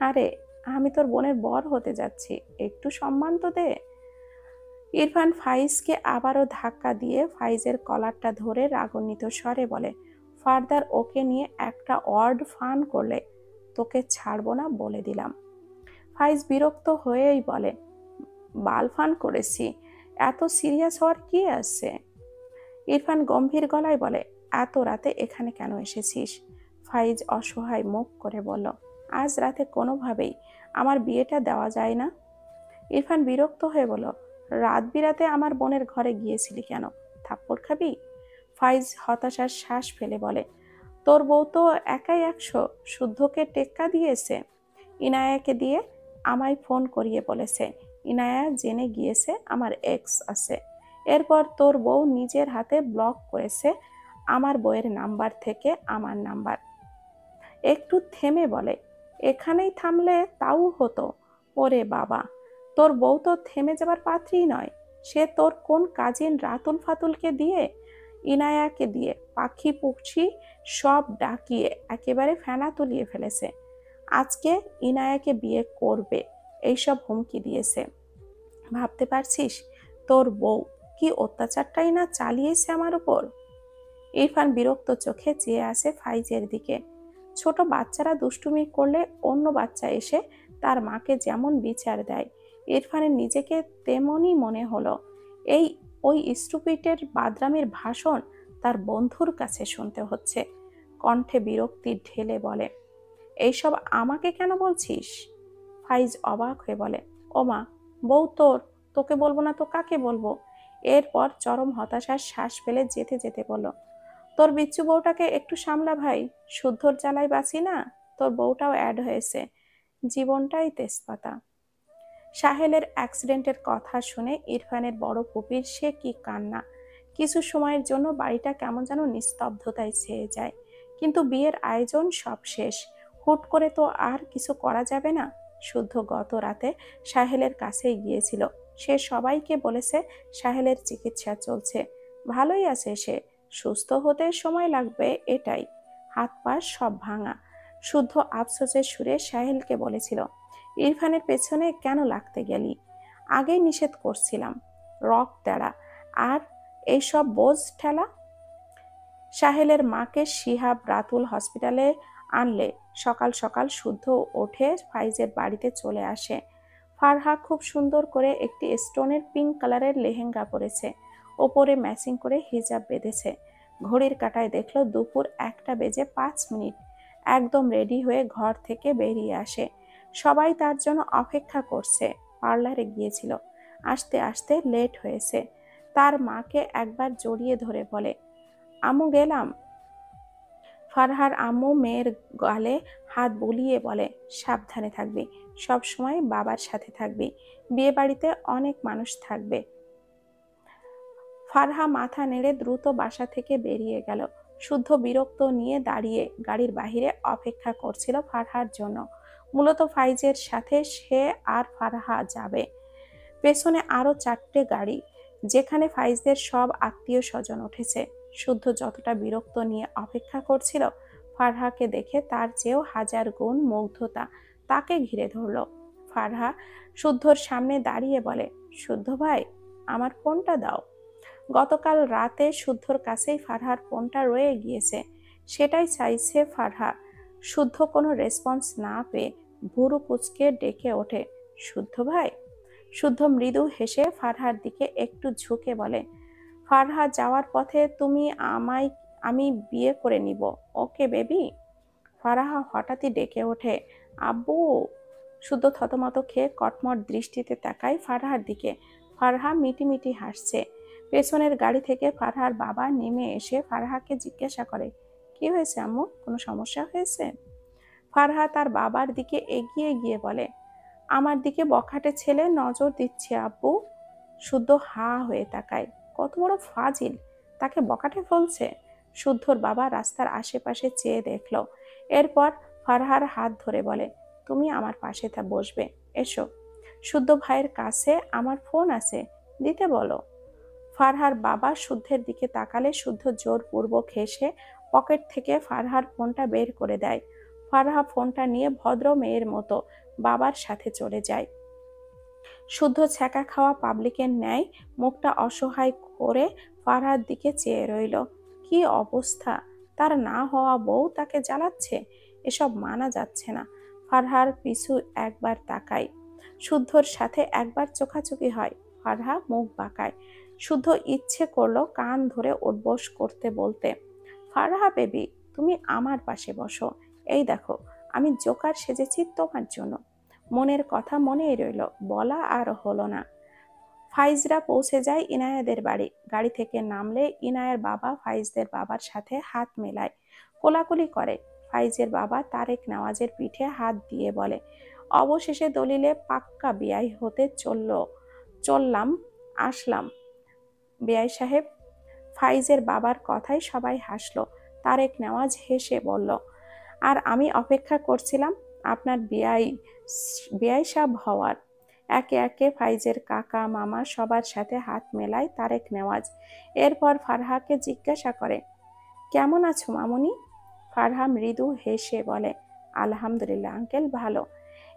আরে আমি তোর বোনের বর হতে যাচ্ছি, একটু সম্মান তো দে। ইরফান ফাইজকে আবারও ধাক্কা দিয়ে ফাইজের কলারটা ধরে রাগান্বিত স্বরে বলে, ফার্দার ওকে নিয়ে একটা ওয়ার্ড ফান করলে তোকে ছাড়বো না বলে দিলাম। ফাইজ বিরক্ত হয়েই বলে, বাল ফান করেছি, এত সিরিয়াস হওয়ার কি আছে? ইরফান গম্ভীর গলায় বলে, এত রাতে এখানে কেন এসেছিস? ফাইজ অসহায় মুখ করে বলল, আজ রাতে কোনোভাবেই আমার বিয়েটা দেওয়া যায় না। ইরফান বিরক্ত হয়ে বলল, রাত বিরাতে আমার বোনের ঘরে গিয়েছিলি কেন? থাপ্পড় খাবি? ফাইজ হতাশার শ্বাস ফেলে বলে, তোর বউ তো একাই 100, শুদ্ধকে টেক্কা দিয়েছে। ইনায়াকে দিয়ে আমায় ফোন করিয়ে বলেছে ইনায়া জেনে গিয়েছে আমার এক্স আছে। এরপর তোর বউ নিজের হাতে ব্লক করেছে আমার বউয়ের নাম্বার থেকে আমার নাম্বার। একটু থেমে বলে, এখানেই থামলে তাও হতো। ওরে বাবা, তোর বউ তো থেমে যাবার পাত্রই নয়। সে তোর কোন কাজিন রাতুল ফাতুলকে দিয়ে, ইনায়াকে দিয়ে পাখি পুকছি সব ডাকিয়ে একেবারে ফেনা তুলিয়ে ফেলেছে। আজকে ইনায়াকে বিয়ে করবে এইসব হুমকি দিয়েছে। ভাবতে পারছিস তোর বউ কি অত্যাচারটাই না চালিয়েছে আমার উপর? ইরফান বিরক্ত চোখে চেয়ে আসে ফাইজের দিকে। ছোট বাচ্চারা দুষ্টুমি করলে অন্য বাচ্চা এসে তার মাকে যেমন বিচার দেয়, ইরফানের নিজেকে তেমনই মনে হলো। এই ওই স্টুপিটের বাদরামের ভাষণ তার বন্ধুর কাছে শুনতে হচ্ছে। কণ্ঠে বিরক্তি ঢেলে বলে, এইসব আমাকে কেন বলছিস? ফাইজ অবাক হয়ে বলে, ওমা, বউ তোর, তোকে বলবো না তো কাকে বলবো? এরপর চরম হতাশার শ্বাস ফেলে যেতে যেতে বলল, তোর বিচ্ছু বউটাকে একটু সামলা ভাই, শুদ্ধর জ্বালায় বাঁচি না, তোর বউটাও অ্যাড হয়েছে, জীবনটাই তেজপাতা। সাহেলের অ্যাক্সিডেন্টের কথা শুনে ইরফানের বড় পুপির সে কি কান্না। কিছু সময়ের জন্য বাড়িটা কেমন যেন নিস্তব্ধতায় ছেয়ে যায়। কিন্তু বিয়ের আয়োজন সব শেষ, হুট করে তো আর কিছু করা যাবে না। শুদ্ধ গত রাতে সাহেলের কাছেই গিয়েছিল। সে সবাইকে বলেছে সাহেলের চিকিৎসা চলছে, ভালোই আছে সে, সুস্থ হতে সময় লাগবে এটাই, হাত পা সব ভাঙা। শুদ্ধ আফসোসের সুরে সাহেলকে বলেছিল, ইরফানের পেছনে কেন লাগতে গেলি? আগেই নিষেধ করছিলাম, রক তেড়া আর এইসব বোঝ ঠেলা। সাহেলের মাকে শিহাব রাতুল হসপিটালে আনলে সকাল সকাল শুদ্ধ ওঠে ফাইজের বাড়িতে চলে আসে। ফারহা খুব সুন্দর করে একটি স্টোনের পিঙ্ক কালারের লেহেঙ্গা পরেছে, ওপরে ম্যাচিং করে হিজাব বেঁধেছে। ঘড়ির কাঁটায় দেখলো দুপুর 1:05। একদম রেডি হয়ে ঘর থেকে বেরিয়ে আসে। সবাই তার জন্য অপেক্ষা করছে। পার্লারে গিয়েছিল, আসতে আসতে লেট হয়েছে। তার মাকে একবার জড়িয়ে ধরে বলে, আম্মু গেলাম। ফারহার আম্মু মেয়ের গালে হাত বুলিয়ে বলে, সাবধানে থাকবি, সব সময় বাবার সাথে থাকবি, বিয়ে বাড়িতে অনেক মানুষ থাকবে। ফারহা মাথা নেড়ে দ্রুত বাসা থেকে বেরিয়ে গেল। শুদ্ধ বিরক্ত নিয়ে দাঁড়িয়ে গাড়ির বাহিরে অপেক্ষা করছিল ফারহার জন্য। মূলত ফাইজের সাথে সে আর ফারহা যাবে। পেছনে আরো 4টে গাড়ি, যেখানে ফাইজদের সব আত্মীয় স্বজন উঠেছে। শুদ্ধ যতটা বিরক্ত নিয়ে অপেক্ষা করছিল, ফারহাকে দেখে তার চেয়েও হাজার গুণ মুগ্ধতা তাকে ঘিরে ধরল। ফারহা শুদ্ধর সামনে দাঁড়িয়ে বলে, শুদ্ধ ভাই, আমার ফোনটা দাও। গতকাল রাতে শুদ্ধর কাছেই ফারহার ফোনটা রয়ে গিয়েছে, সেটাই চাইছে ফারহা। শুদ্ধ কোনো রেসপন্স না পেয়ে ভুরু কুচকে ডেকে ওঠে, শুদ্ধ ভাই। শুদ্ধ মৃদু হেসে ফারহার দিকে একটু ঝুঁকে বলে, ফারহা যাওয়ার পথে আমি বিয়ে করে নিব, ওকে বেবি। ফারহা হঠাৎই ডেকে ওঠে, আব্বু। শুদ্ধ থতমত খেয়ে কটমট দৃষ্টিতে তাকায় ফারহার দিকে। ফারহা মিটিমিটি হাসছে। পেছনের গাড়ি থেকে ফারহার বাবা নেমে এসে ফারহাকে জিজ্ঞাসা করে, কি হয়েছে আম্মু, কোনো সমস্যা হয়েছে? ফারহা তার বাবার দিকে এগিয়ে গিয়ে বলে, আমার দিকে বখাটে ছেলে নজর দিচ্ছে আব্বু। শুদ্ধ হা হয়ে তাকায়, কত বড় ফাজিল, তাকে বখাটে ফেলছে। শুদ্ধর বাবা রাস্তার আশেপাশে চেয়ে দেখল, এরপর ফারহার হাত ধরে বলে, তুমি আমার পাশে বসবে, এসো। শুদ্ধ ভাইয়ের কাছে আমার ফোন আছে, দিতে বলো। ফারহার বাবা শুদ্ধের দিকে তাকালে শুদ্ধ জোরপূর্বক হেসে পকেট থেকে ফারহার ফোনটা বের করে দেয়। ফারহা ফোনটা নিয়ে ভদ্র মেয়ের মতো বাবার সাথে চলে যায়। শুদ্ধ ছ্যাঁকা খাওয়া পাবলিকের ন্যায় মুখটা অসহায় করে ফারহার দিকে চেয়ে রইল। কি অবস্থা, তার না হওয়া বউ তাকে জ্বালাচ্ছে, এসব মানা যাচ্ছে না। ফারহার পিছু একবার তাকায়, শুদ্ধর সাথে একবার চোখাচোখি হয়। ফারহা মুখ বাঁকায়। শুদ্ধ ইচ্ছে করলো কান ধরে উঠবোস করতে, বলতে, ফারহা বেবি, তুমি আমার পাশে বসো, এই দেখো আমি জোকার সেজেছি তোমার জন্য। মনের কথা মনেই রইল, বলা আর হলো না। ফাইজরা পৌঁছে যায় ইনায়াদের বাড়ি। গাড়ি থেকে নামলে ইনায়ের বাবা ফাইজদের বাবার সাথে হাত মেলায়, কোলাকুলি করে। ফাইজের বাবা তারেক নেওয়াজের পিঠে হাত দিয়ে বলে, অবশেষে দলিলে পাক্কা বিয়াই হতে চললাম, আসলাম বিয়াই সাহেব। ফাইজের বাবার কথায় সবাই হাসলো। তারেক নেওয়াজ হেসে বলল, আর আমি অপেক্ষা করছিলাম আপনার বিয়াই সাহেব হওয়ার। একে একে ফাইজের কাকা মামা সবার সাথে হাত মেলায় তারেক নেওয়াজ। এরপর ফারহাকে জিজ্ঞাসা করে, কেমন আছো মামুনি? ফারহা মৃদু হেসে বলে, আলহামদুলিল্লাহ আঙ্কেল, ভালো।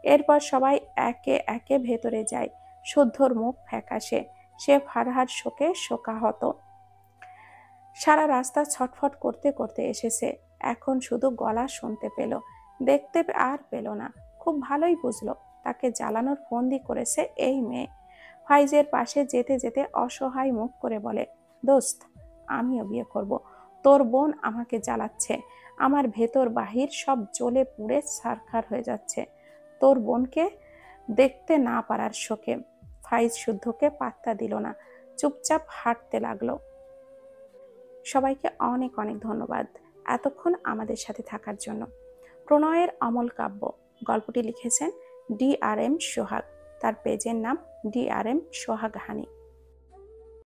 এরপর সবাই একে একে ভেতরে যায়। শুদ্ধর মুখ ফ্যাকাশে, সে ফারহার শোকে শোকাহত। সারা রাস্তা ছটফট করতে করতে এসেছে, এখন শুধু গলা শুনতে পেল, দেখতে আর পেল না। খুব ভালোই বুঝলো তাকে জ্বালানোর ফন্দি করেছে এই মেয়ে। ফাইজের পাশে যেতে যেতে অসহায় মুখ করে বলে, দোস্ত, আমিও বিয়ে করব। তোর বোন আমাকে জ্বালাচ্ছে, আমার ভেতর বাহির সব জ্বলে পুড়ে ছারখার হয়ে যাচ্ছে তোর বোনকে দেখতে না পারার শোকে। ফাইজ শুদ্ধকে পাত্তা দিল না, চুপচাপ হাঁটতে লাগলো। সবাইকে অনেক অনেক ধন্যবাদ এতক্ষণ আমাদের সাথে থাকার জন্য। প্রণয়ের অমল কাব্য গল্পটি লিখেছেন DRM সোহাগ, তার পেজের নাম DRM সোহাগ হানি।